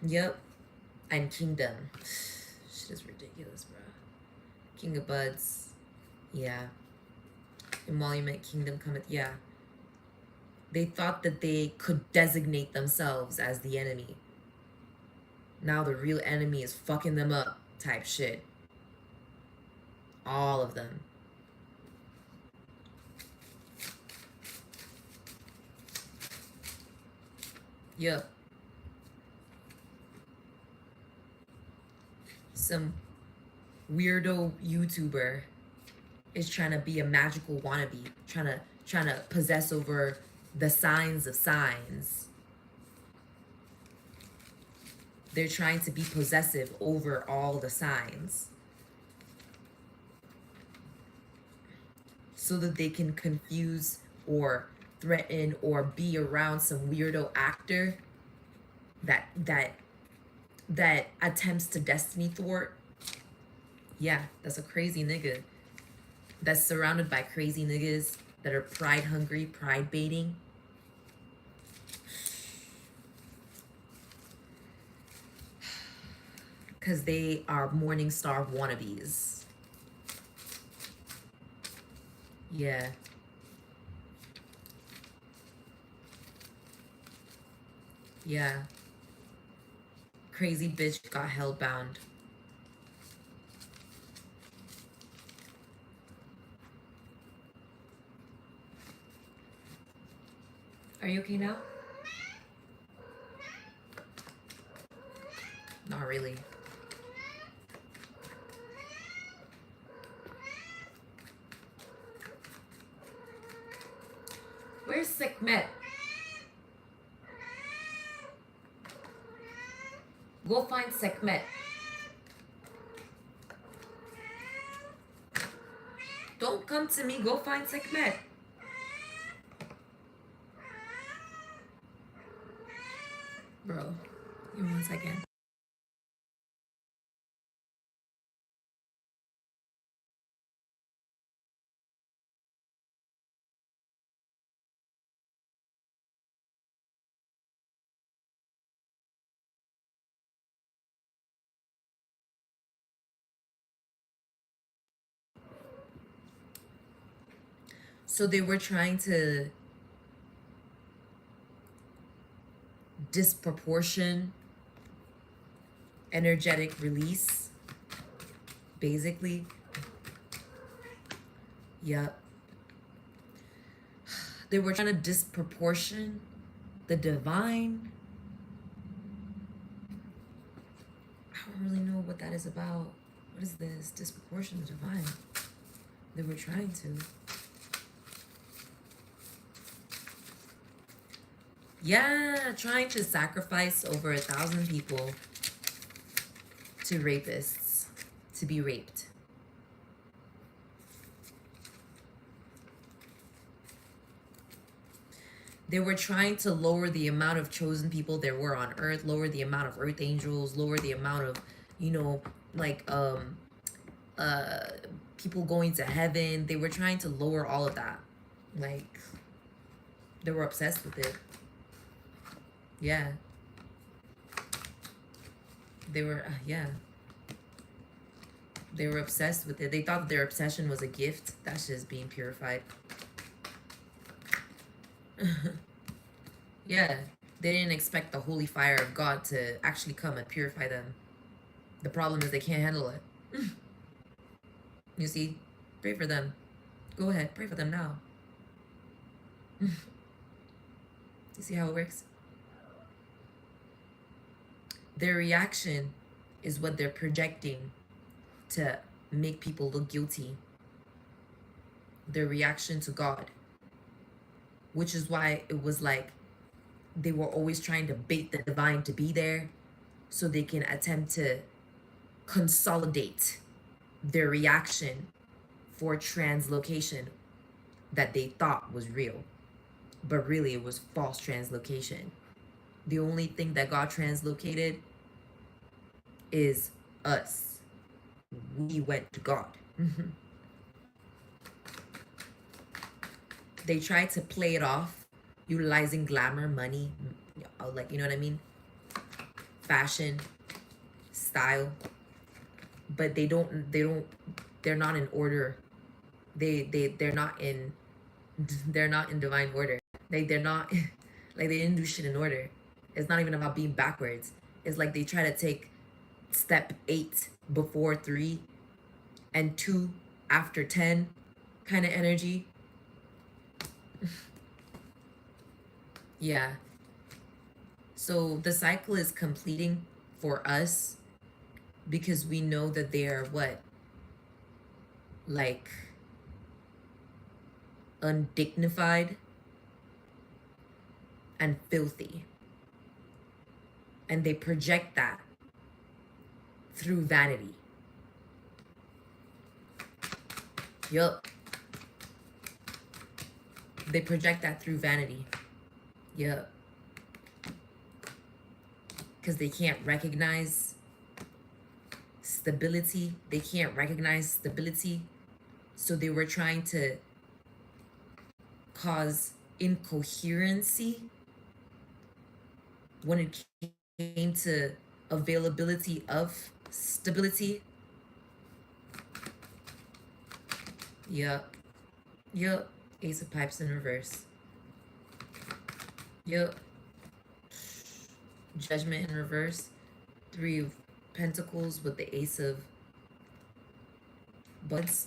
Yep, and kingdom. Shit is ridiculous, bro. King of buds. Yeah. Emolument, kingdom cometh. Yeah. They thought that they could designate themselves as the enemy. Now the real enemy is fucking them up type shit. All of them. Yep. Some weirdo YouTuber is trying to be a magical wannabe, trying to possess over the signs of signs. They're trying to be possessive over all the signs so that they can confuse or threaten or be around some weirdo actor that attempts to destiny thwart. Yeah, that's a crazy nigga that's surrounded by crazy niggas that are pride hungry, pride baiting. Because they are morning star wannabes. Yeah. Yeah. Crazy bitch got held bound. Are you okay now? Not really. Where's Sekhmet? Go find Sekhmet. Don't come to me. Go find Sekhmet. Bro, give me 1 second. So they were trying to disproportion energetic release, basically. Yep. They were trying to disproportion the divine. I don't really know what that is about. What is this? Disproportion the divine. They were trying to. Yeah, trying to sacrifice over 1,000 people to rapists to be raped. They were trying to lower the amount of chosen people there were on earth, lower the amount of earth angels, lower the amount of, you know, like people going to heaven. They were trying to lower all of that. Like, they were obsessed with it. Yeah. They were, yeah. They were obsessed with it. They thought their obsession was a gift. That's just being purified. Yeah. They didn't expect the holy fire of God to actually come and purify them. The problem is they can't handle it. You see? Pray for them. Go ahead. Pray for them now. You see how it works? Their reaction is what they're projecting to make people look guilty. Their reaction to God. Which is why it was like they were always trying to bait the divine to be there so they can attempt to consolidate their reaction for translocation that they thought was real. But really it was false translocation. The only thing that got translocated is us. We went to God. They tried to play it off, utilizing glamour, money, like, you know what I mean? Fashion, style. But they're not in order. They're not in divine order. They're not like, they didn't do shit in order. It's not even about being backwards. It's like they try to take step 8 before 3 and 2 after 10 kind of energy. Yeah. So the cycle is completing for us because we know that they are what? Like undignified and filthy. And they project that through vanity. Yup. They project that through vanity. Yup. Because they can't recognize stability. They can't recognize stability. So they were trying to cause incoherency when it came to availability of stability. Yup. Yup. Ace of Pipes in reverse. Yup. Judgment in reverse. 3 of Pentacles with the Ace of Buds.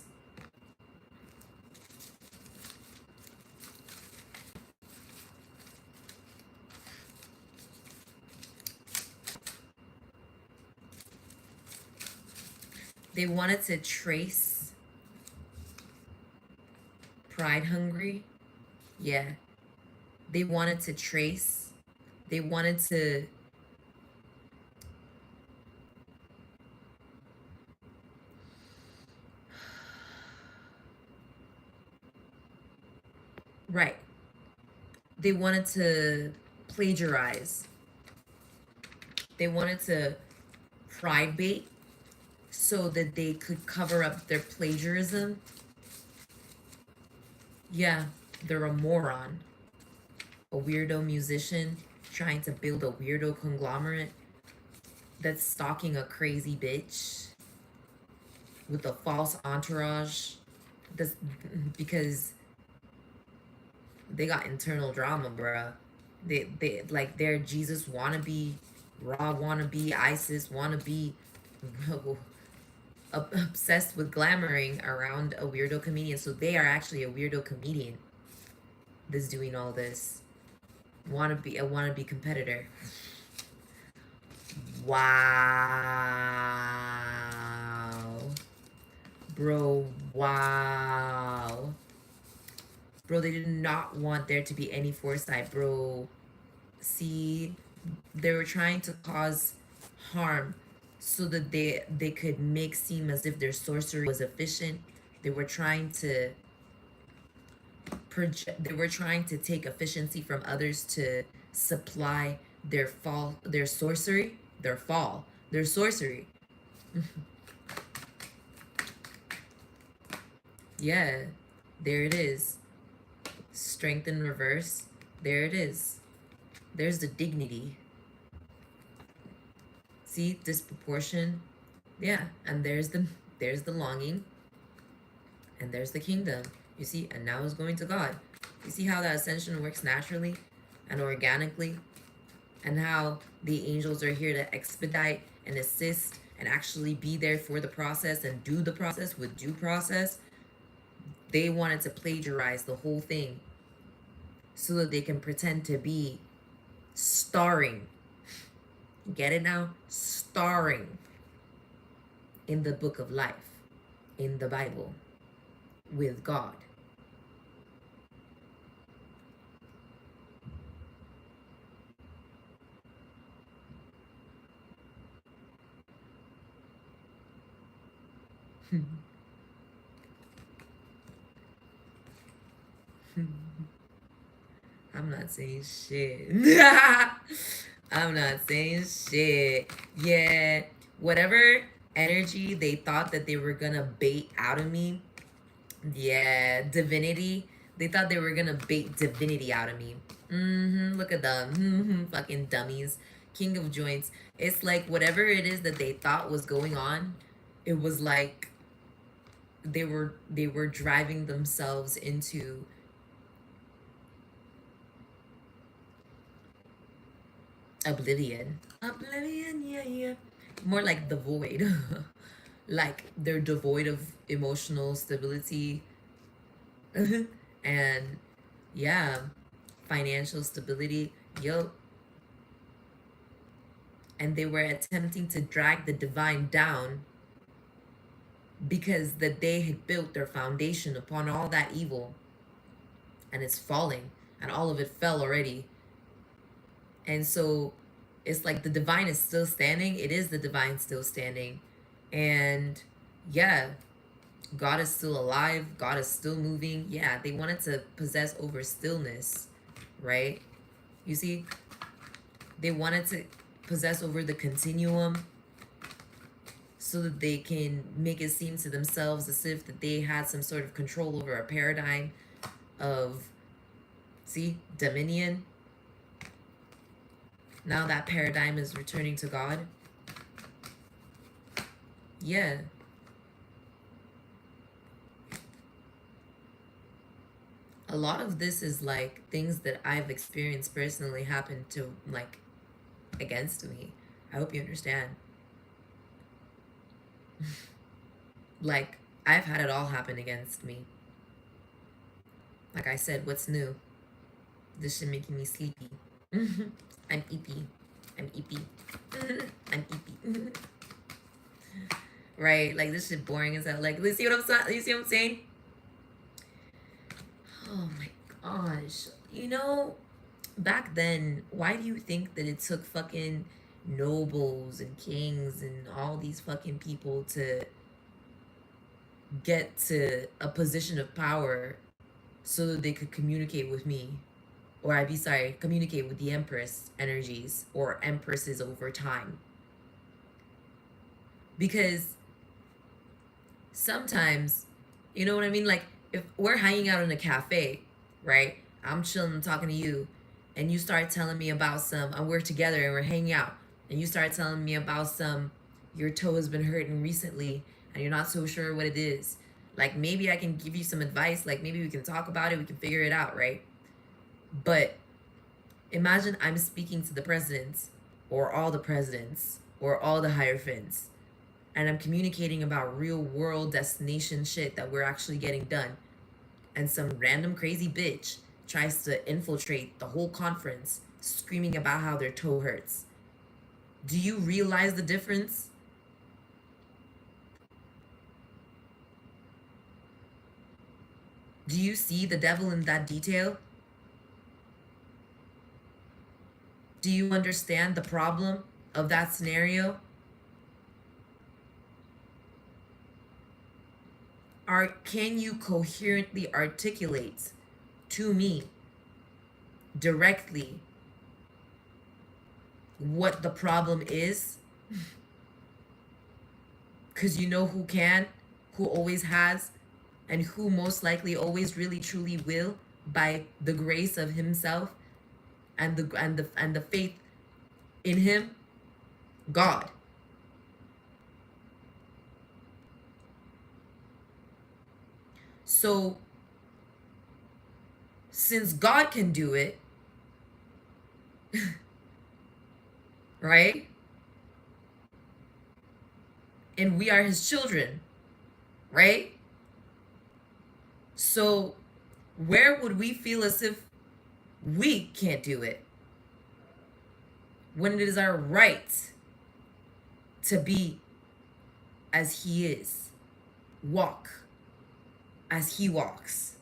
They wanted to trace pride hungry. Yeah. They wanted to trace. They wanted to right. They wanted to plagiarize. They wanted to pride bait so that they could cover up their plagiarism. Yeah, they're a moron. A weirdo musician trying to build a weirdo conglomerate that's stalking a crazy bitch with a false entourage. That's because they got internal drama, bruh. They like, they're Jesus wannabe, Ra wannabe, ISIS wannabe, obsessed with glamoring around a weirdo comedian. So they are actually a weirdo comedian that's doing all this. A wannabe competitor. Wow. Bro, wow. Bro, they did not want there to be any foresight, bro. See, they were trying to cause harm so that they could make seem as if their sorcery was efficient. They were trying to take efficiency from others to supply their sorcery. Yeah, there it is. Strength in reverse. There it is. There's the dignity. See, disproportion. Yeah, and there's the longing. And there's the kingdom. You see, and now it's going to God. You see how that ascension works naturally and organically? And how the angels are here to expedite and assist and actually be there for the process and do the process with due process. They wanted to plagiarize the whole thing so that they can pretend to be starring. Get it now? Starring in the book of life, in the Bible, with God. I'm not saying shit. I'm not saying shit. Yeah, whatever energy they thought that they were gonna bait out of me, yeah, divinity. They thought they were gonna bait divinity out of me. Look at them. Fucking dummies. King of joints. It's like whatever it is that they thought was going on, it was like they were driving themselves into oblivion. Oblivion, yeah, yeah. More like the void. Like they're devoid of emotional stability and yeah, financial stability. Yo, and they were attempting to drag the divine down because that they had built their foundation upon all that evil, and it's falling, and all of it fell already. And so it's like the divine is still standing. It is the divine still standing. And yeah, God is still alive. God is still moving. Yeah, they wanted to possess over stillness, right? You see, they wanted to possess over the continuum so that they can make it seem to themselves as if that they had some sort of control over a paradigm of, see, dominion. Now that paradigm is returning to God. Yeah. A lot of this is like things that I've experienced personally happen to like against me. I hope you understand. Like, I've had it all happen against me. Like I said, what's new? This shit making me sleepy. I'm eepy. I'm eepy. I'm eepy. Right? Like, this shit boring as hell. Like, you see what I'm saying? Oh my gosh. You know, back then, why do you think that it took fucking nobles and kings and all these fucking people to get to a position of power so that they could communicate with me? Or I'd be sorry, communicate with the Empress energies or Empresses over time. Because sometimes, you know what I mean? Like, if we're hanging out in a cafe, right? I'm chilling, talking to you, and you start telling me about some, and we're together and we're hanging out, and you start telling me about some, your toe has been hurting recently, and you're not so sure what it is. Like, maybe I can give you some advice, like, maybe we can talk about it, we can figure it out, right? But imagine I'm speaking to the presidents, or all the presidents, or all the hierophants, and I'm communicating about real world destination shit that we're actually getting done. And some random crazy bitch tries to infiltrate the whole conference screaming about how their toe hurts. Do you realize the difference? Do you see the devil in that detail? Do you understand the problem of that scenario? Can you coherently articulate to me directly what the problem is? Because you know who can, who always has, and who most likely always really truly will, by the grace of himself and the faith in him, God. So since God can do it, right? And we are his children, right? So where would we feel as if we can't do it when it is our right to be as he is, walk as he walks?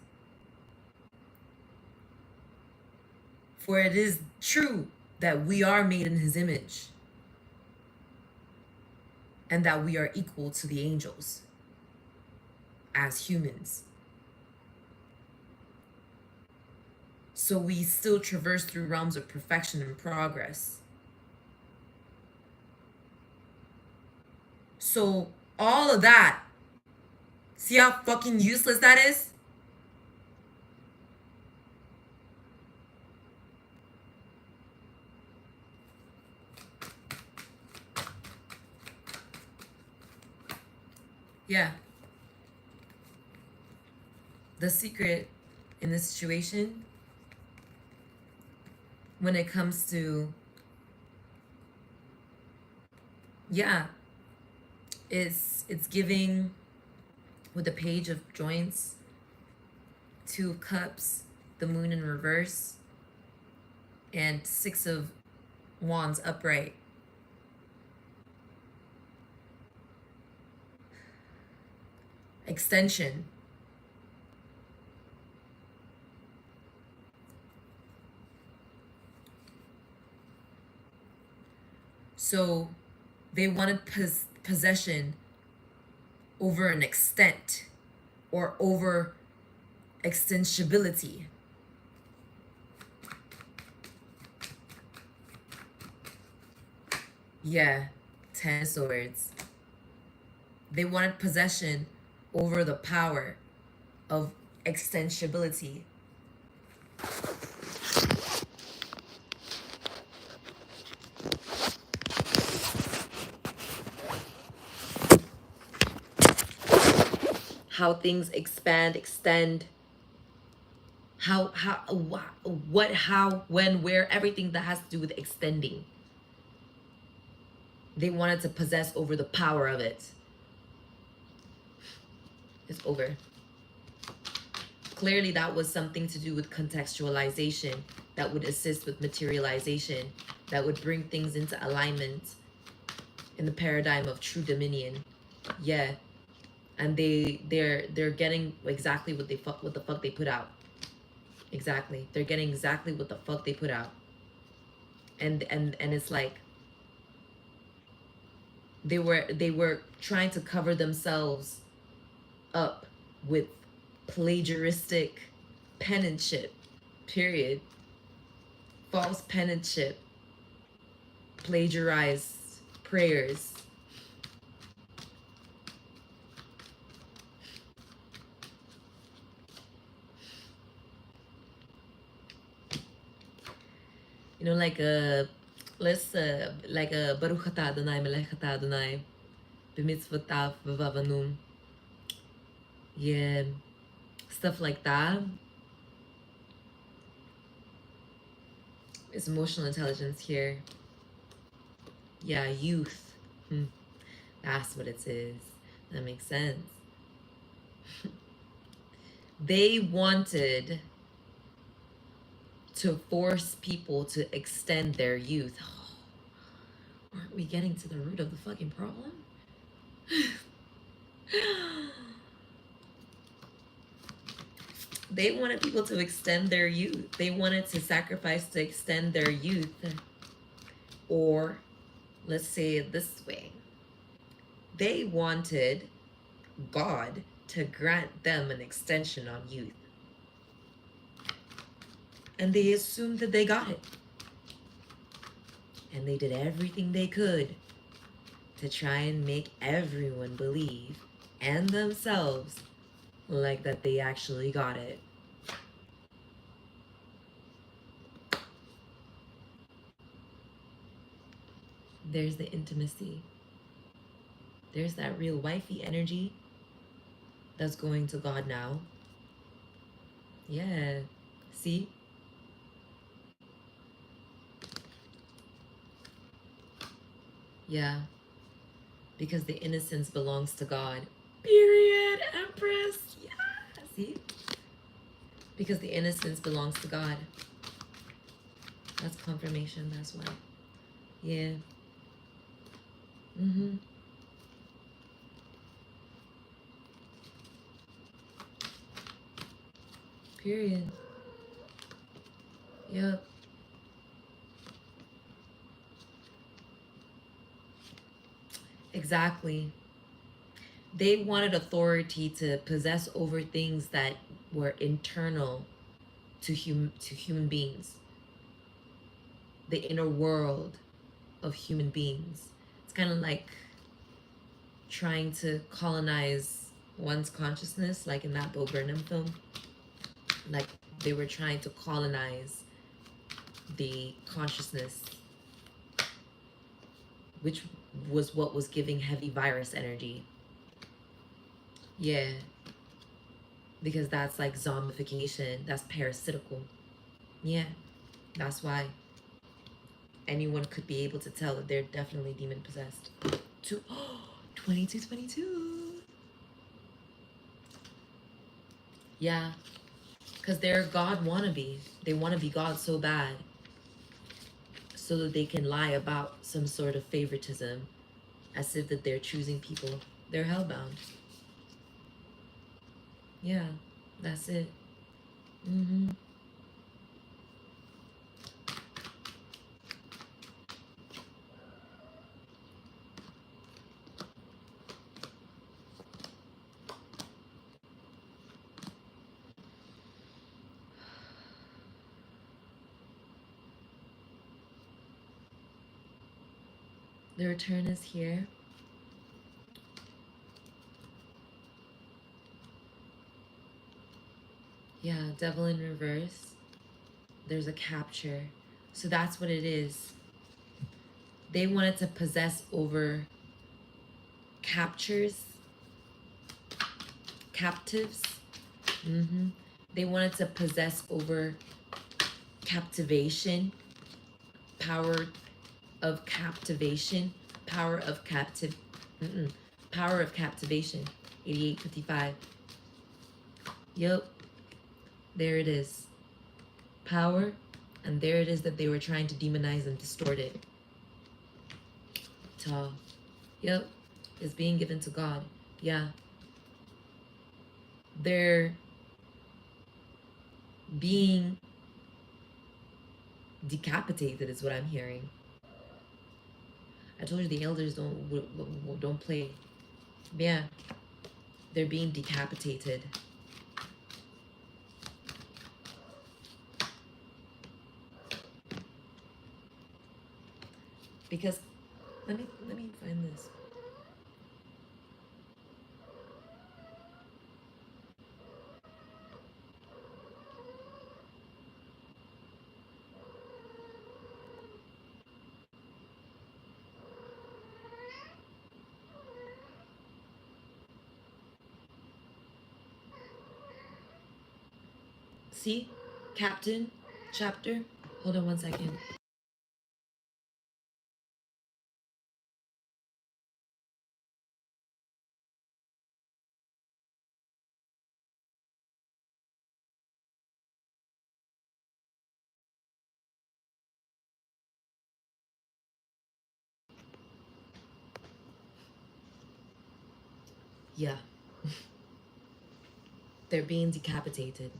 For it is true that we are made in his image and that we are equal to the angels as humans. So we still traverse through realms of perfection and progress. So all of that, see how fucking useless that is? Yeah. The secret in this situation, when it comes to, yeah, it's giving with the page of joints, 2 cups, the moon in reverse, and 6 of wands upright. Extension. So they wanted possession over an extent or over extensibility. Yeah, 10 swords. They wanted possession over the power of extensibility. How things expand, extend. How, what, how, when, where, everything that has to do with extending. They wanted to possess over the power of it. It's over. Clearly that was something to do with contextualization that would assist with materialization, that would bring things into alignment in the paradigm of true dominion. Yeah. And they're getting exactly what the fuck they put out. Exactly. They're getting exactly what the fuck they put out. And it's like they were trying to cover themselves up with plagiaristic penmanship, period. False penmanship, plagiarized prayers. You know, like a like a Baruch Atah Adonai Melech Atah Adonai b'mitzvotav v'vavanum. Yeah, stuff like that. It's emotional intelligence here. Yeah, youth. That's what it is. That makes sense. They wanted to force people to extend their youth. Oh, aren't we getting to the root of the fucking problem? They wanted people to extend their youth. They wanted to sacrifice to extend their youth. Or, let's say it this way, they wanted God to grant them an extension on youth. And they assumed that they got it. And they did everything they could to try and make everyone believe, and themselves, like that they actually got it. There's the intimacy. There's that real wifey energy that's going to God now. Yeah. See? Yeah. Because the innocence belongs to God. Period, Empress. Yeah. See? Because the innocence belongs to God. That's confirmation. That's why. Yeah. Period. Yep. Exactly. They wanted authority to possess over things that were internal to human beings. The inner world of human beings. It's kind of like trying to colonize one's consciousness, like in that Bo Burnham film. Like they were trying to colonize the consciousness, which was what was giving heavy virus energy. Yeah, because that's like zombification, that's parasitical. Yeah, that's why anyone could be able to tell that they're definitely demon possessed. 2222. Yeah, because they're God wannabe. They want to be God so bad so that they can lie about some sort of favoritism as if that they're choosing people. They're hellbound. Yeah, that's it. Mm-hmm. The return is here. Yeah, devil in reverse. There's a capture. So that's what it is. They wanted to possess over captures, captives. Mm-hmm. They wanted to possess over captivation, power of captivation, power of captive, power of captivation. 8855. Yep, there it is. Power, and there it is that they were trying to demonize and distort it. Ta. Yep, it's being given to God. Yeah. They're being decapitated is what I'm hearing. I told you the elders don't play. Yeah, they're being decapitated. Because let me find this. See? Captain, chapter. Hold on 1 second. Yeah. They're being decapitated.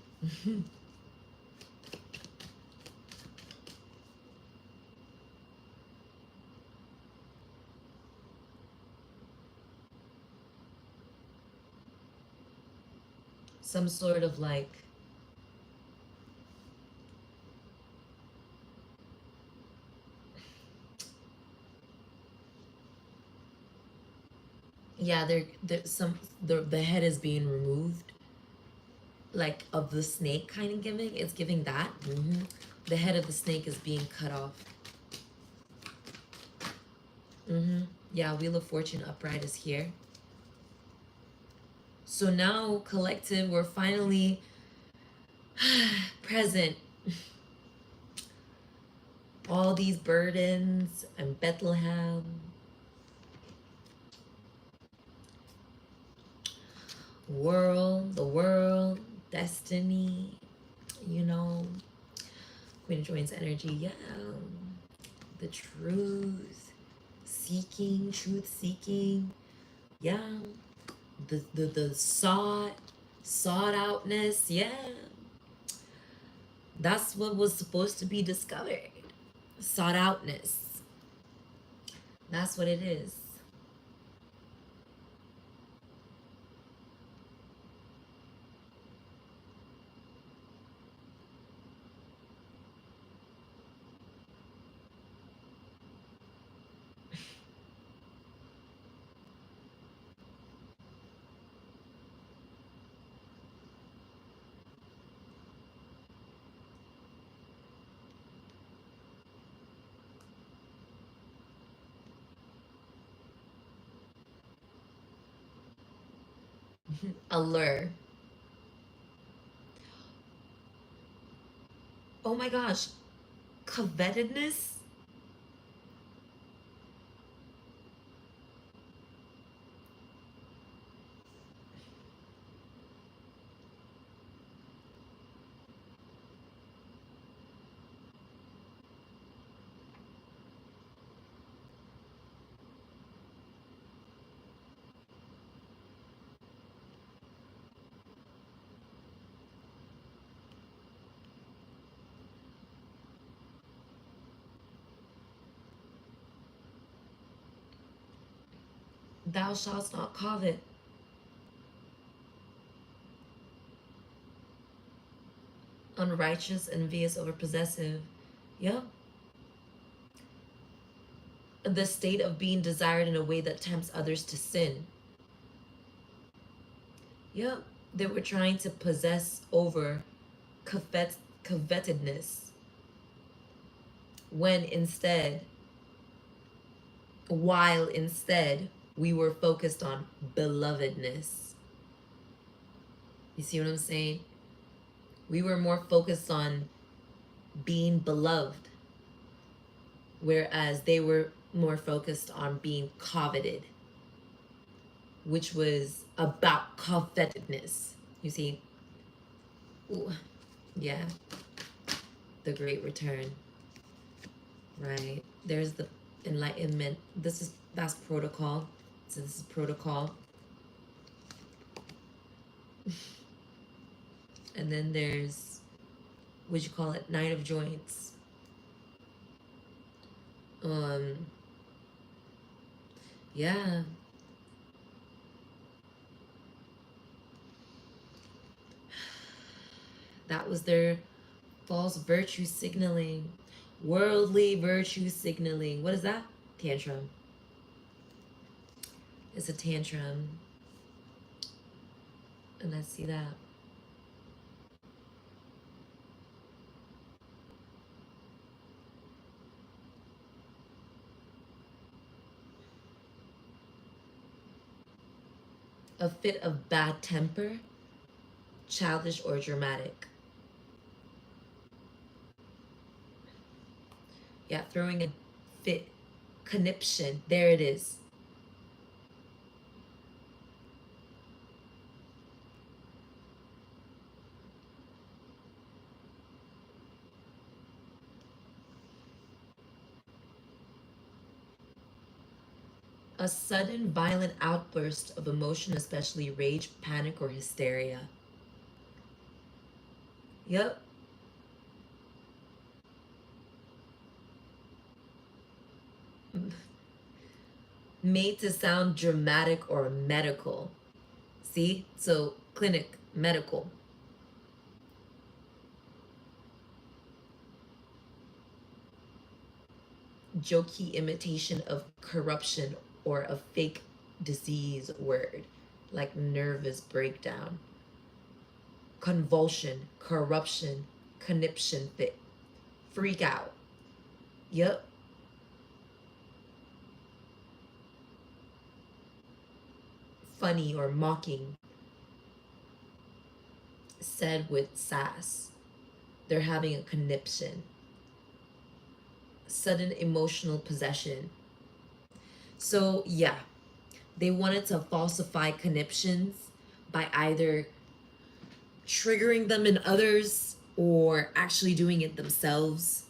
Some sort of like, yeah, the head is being removed, like of the snake kind of giving. It's giving that. The head of the snake is being cut off. Yeah, Wheel of Fortune upright is here. So now, collective, we're finally present. All these burdens and Bethlehem. The world, destiny, you know. Queen joins energy, yeah. The truth, truth seeking, yeah. The sought outness, yeah. That's what was supposed to be discovered. Sought outness. That's what it is. Allure. Oh my gosh. Covetedness? Thou shalt not covet. Unrighteous, envious, overpossessive. Yep. The state of being desired in a way that tempts others to sin. Yep. They were trying to possess over covetedness. While instead we were focused on belovedness. You see what I'm saying? We were more focused on being beloved, whereas they were more focused on being coveted, which was about covetedness. You see? Ooh, yeah. The Great Return. Right. There's the enlightenment. That's protocol. So this is protocol. And then there's, what you call it, Knight of Joints. Yeah. That was their false virtue signaling. Worldly virtue signaling. What is that? Tantrum. It's a tantrum. And let's see that. A fit of bad temper, childish or dramatic. Yeah, throwing a fit, conniption. There it is. A sudden violent outburst of emotion, especially rage, panic, or hysteria. Yep. Made to sound dramatic or medical. See? So, clinic, medical. Jokey imitation of corruption or a fake disease word, like nervous breakdown. Convulsion, corruption, conniption fit. Freak out. Yep. Funny or mocking. Said with sass. They're having a conniption. Sudden emotional possession. So, yeah, they wanted to falsify conniptions by either triggering them in others or actually doing it themselves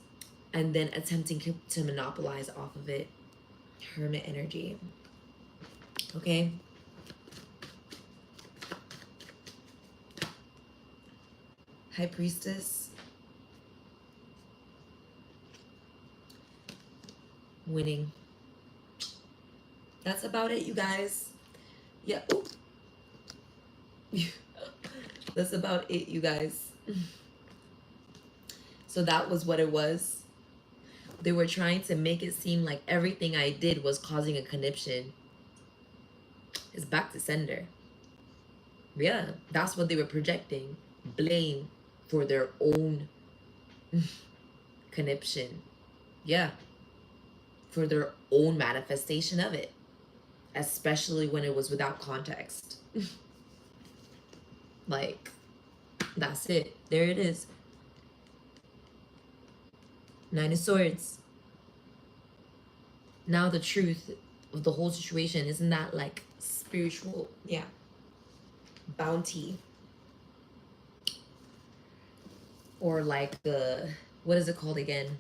and then attempting to monopolize off of it. Hermit energy. Okay? High Priestess. Winning. That's about it, you guys. Yeah. That's about it, you guys. So that was what it was. They were trying to make it seem like everything I did was causing a conniption. It's back to sender. Yeah, that's what they were projecting. Blame for their own conniption. Yeah. For their own manifestation of it. Especially when it was without context. Like, that's it. There it is. Nine of Swords. Now the truth of the whole situation, isn't that like spiritual? Yeah. Bounty. Or like the, what is it called again?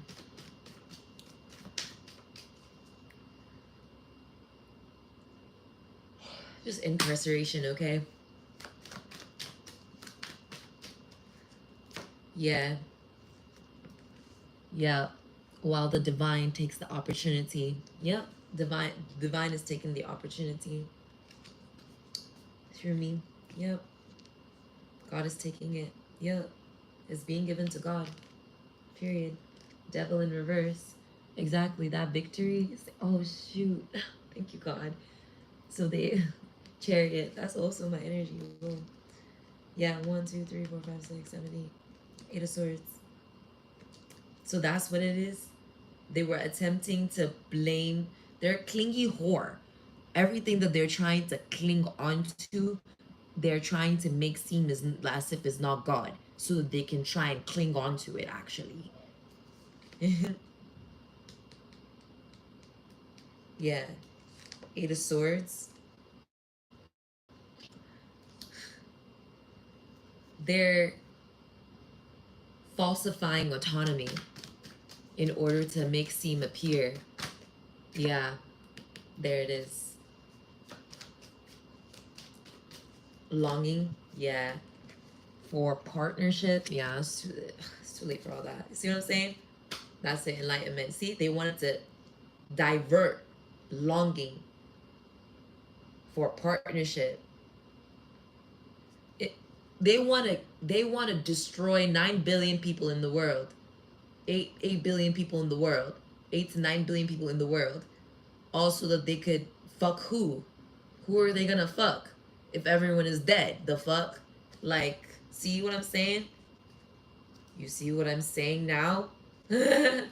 Just incarceration, okay? Yeah. Yeah. While the divine takes the opportunity. Yep. Divine is taking the opportunity through me. Yep. God is taking it. Yep. It's being given to God. Period. Devil in reverse. Exactly. That victory. Oh shoot. Thank you, God. So they chariot. That's also my energy. Boom. Yeah. 1, 2, 3, 4, 5, 6, 7, 8. 8 of Swords. So that's what it is. They were attempting to blame their clingy whore. Everything that they're trying to cling onto, they're trying to make seem as if it's not God, so that they can try and cling onto it actually. Yeah. 8 of Swords. They're falsifying autonomy in order to make seem appear. Yeah. There it is. Longing. Yeah. For partnership. Yeah. It's too late for all that. See what I'm saying? That's the enlightenment. See, they wanted to divert longing for partnership. It, they want to destroy 9 billion people in the world. 8 billion people in the world. 8 to 9 billion people in the world. Also that they could fuck who? Who are they gonna fuck if everyone is dead? The fuck? Like, see what I'm saying? You see what I'm saying now? Clearly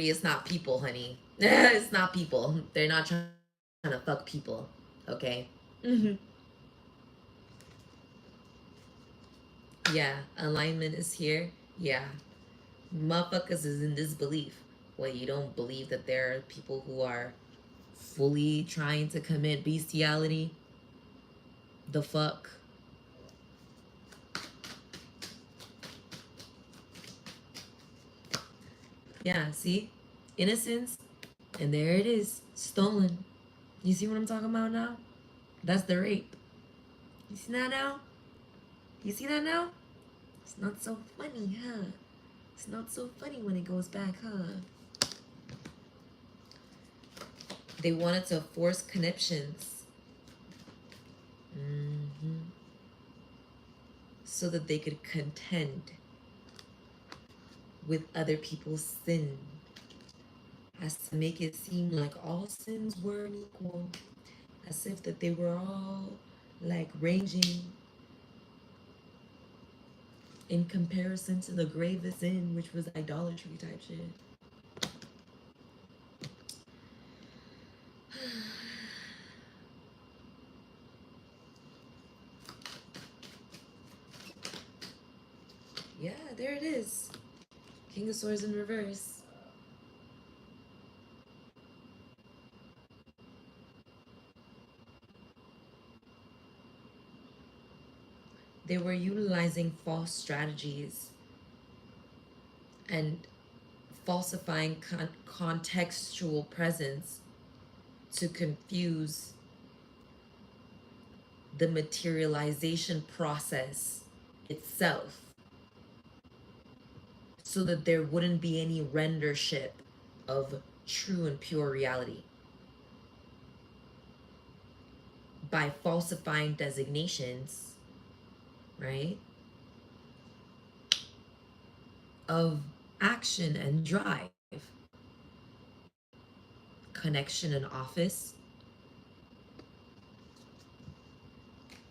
it's not people, honey. It's not people. They're not trying to fuck people. Okay? Mm-hmm. Yeah, alignment is here. Yeah. Motherfuckers is in disbelief. Well, you don't believe that there are people who are fully trying to commit bestiality? The fuck? Yeah, see? Innocence. And there it is. Stolen. You see what I'm talking about now? That's the rape. You see that now? You see that now? It's not so funny, huh? It's not so funny when it goes back, huh? They wanted to force connections. So that they could contend with other people's sin, as to make it seem like all sins were equal, as if that they were all like ranging in comparison to the gravest sin, which was idolatry type shit. Yeah, there it is. King of Swords in reverse. They were utilizing false strategies and falsifying contextual presence to confuse the materialization process itself, so that there wouldn't be any rendership of true and pure reality. By falsifying designations, right, of action and drive, connection and office,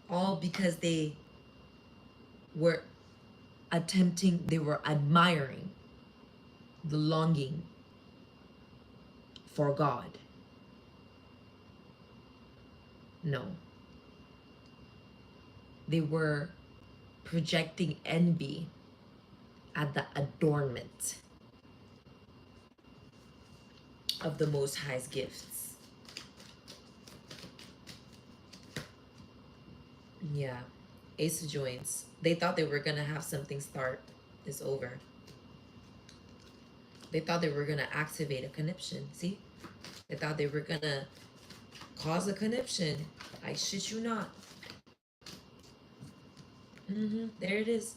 all because they were they were admiring the longing for God. No. They were projecting envy at the adornment of the Most High's gifts. Yeah. Ace of Joints. They thought they were going to have something start. It's over. They thought they were going to activate a conniption. See? They thought they were going to cause a conniption. I shit you not. There it is.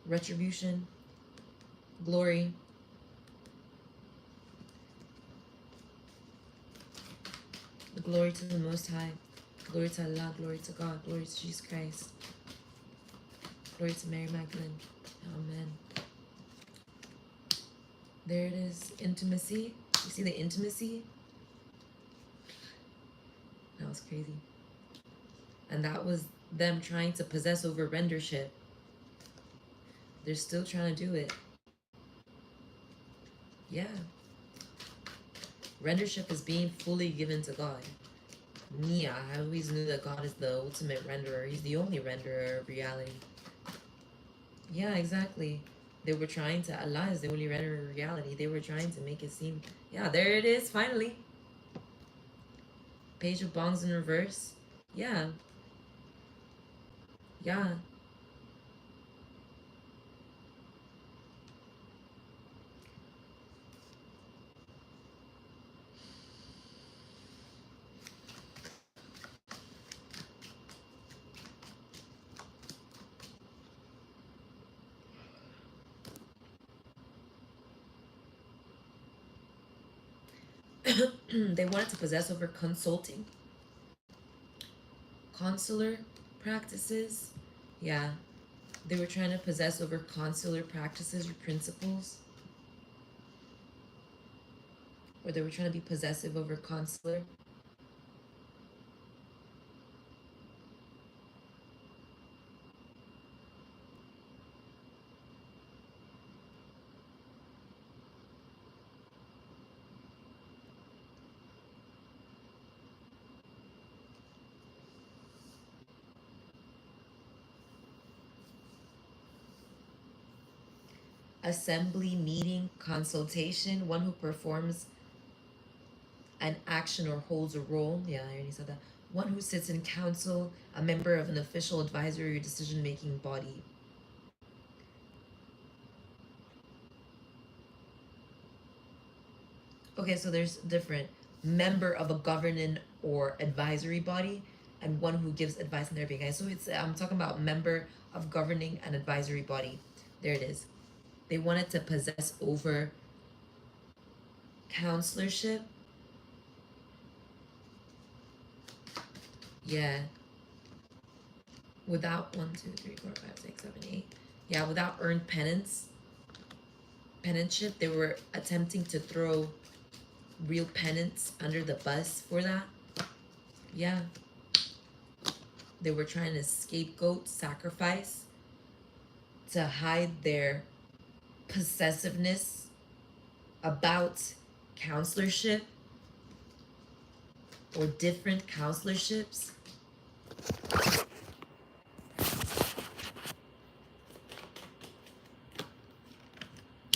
Retribution. Glory. The glory to the Most High. Glory to Allah. Glory to God. Glory to Jesus Christ. Glory to Mary Magdalene. Amen. There it is. Intimacy. You see the intimacy? That was crazy. And that was them trying to possess over rendership. They're still trying to do it. Yeah. Rendership is being fully given to God. Nia, I always knew that God is the ultimate renderer. He's the only renderer of reality. Yeah, exactly. They were trying to, Allah is the only renderer of reality. They were trying to make it seem, yeah, there it is, finally. Page of Bongs in reverse. Yeah. Yeah. They wanted to possess over consulting. Consular practices. Yeah. They were trying to possess over consular practices or principles. Or they were trying to be possessive over consular. Assembly, meeting, consultation, one who performs an action or holds a role. Yeah, I already said that. One who sits in council, a member of an official advisory or decision-making body. Okay, so there's different member of a governing or advisory body and one who gives advice on their behalf. So it's I'm talking about member of governing and advisory body. There it is. They wanted to possess over counselorship. Yeah. Without 1, 2, 3, 4, 5, 6, 7, 8. Yeah, without earned penantship, they were attempting to throw real penance under the bus for that. Yeah. They were trying to scapegoat, sacrifice to hide their possessiveness about counselorship or different counselorships.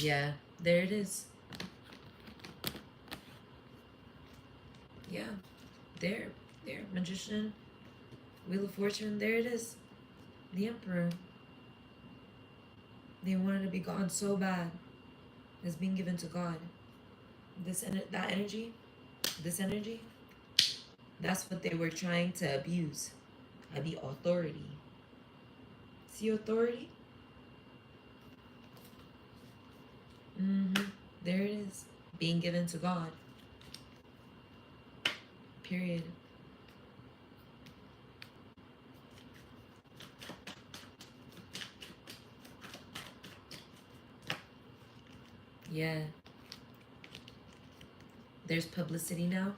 Yeah, there it is. Yeah, there, magician, Wheel of Fortune, there it is. The Emperor. They wanted to be God so bad. It's being given to God. That energy, this energy, that's what they were trying to abuse. I be authority. See authority? There it is. Being given to God. Period. Yeah. There's publicity now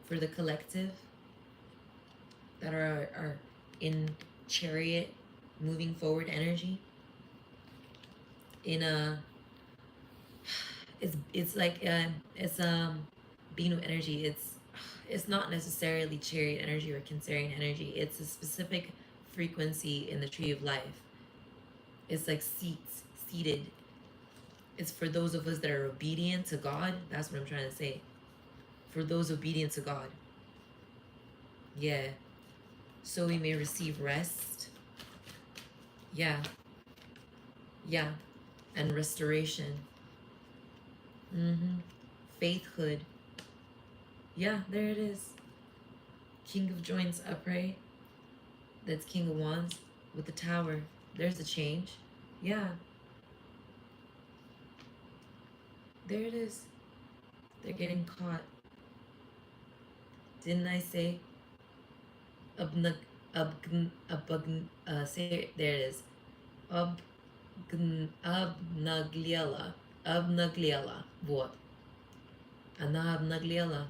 for the collective that are in chariot, moving forward energy. In a, it's like it's Bino energy. It's it's not necessarily chariot energy or Cancerian energy. It's a specific frequency in the tree of life. It's like seated. It's for those of us that are obedient to God. That's what I'm trying to say. For those obedient to God. Yeah. So we may receive rest. Yeah. Yeah. And restoration. Faithhood. Yeah, there it is. King of Joints upright. That's King of Wands with the Tower. There's a change. Yeah. There it is. They're getting caught. Didn't I say? Abnug, say it. There it is. Abnagliela. Abnagliela. Вот. Она обнаглела.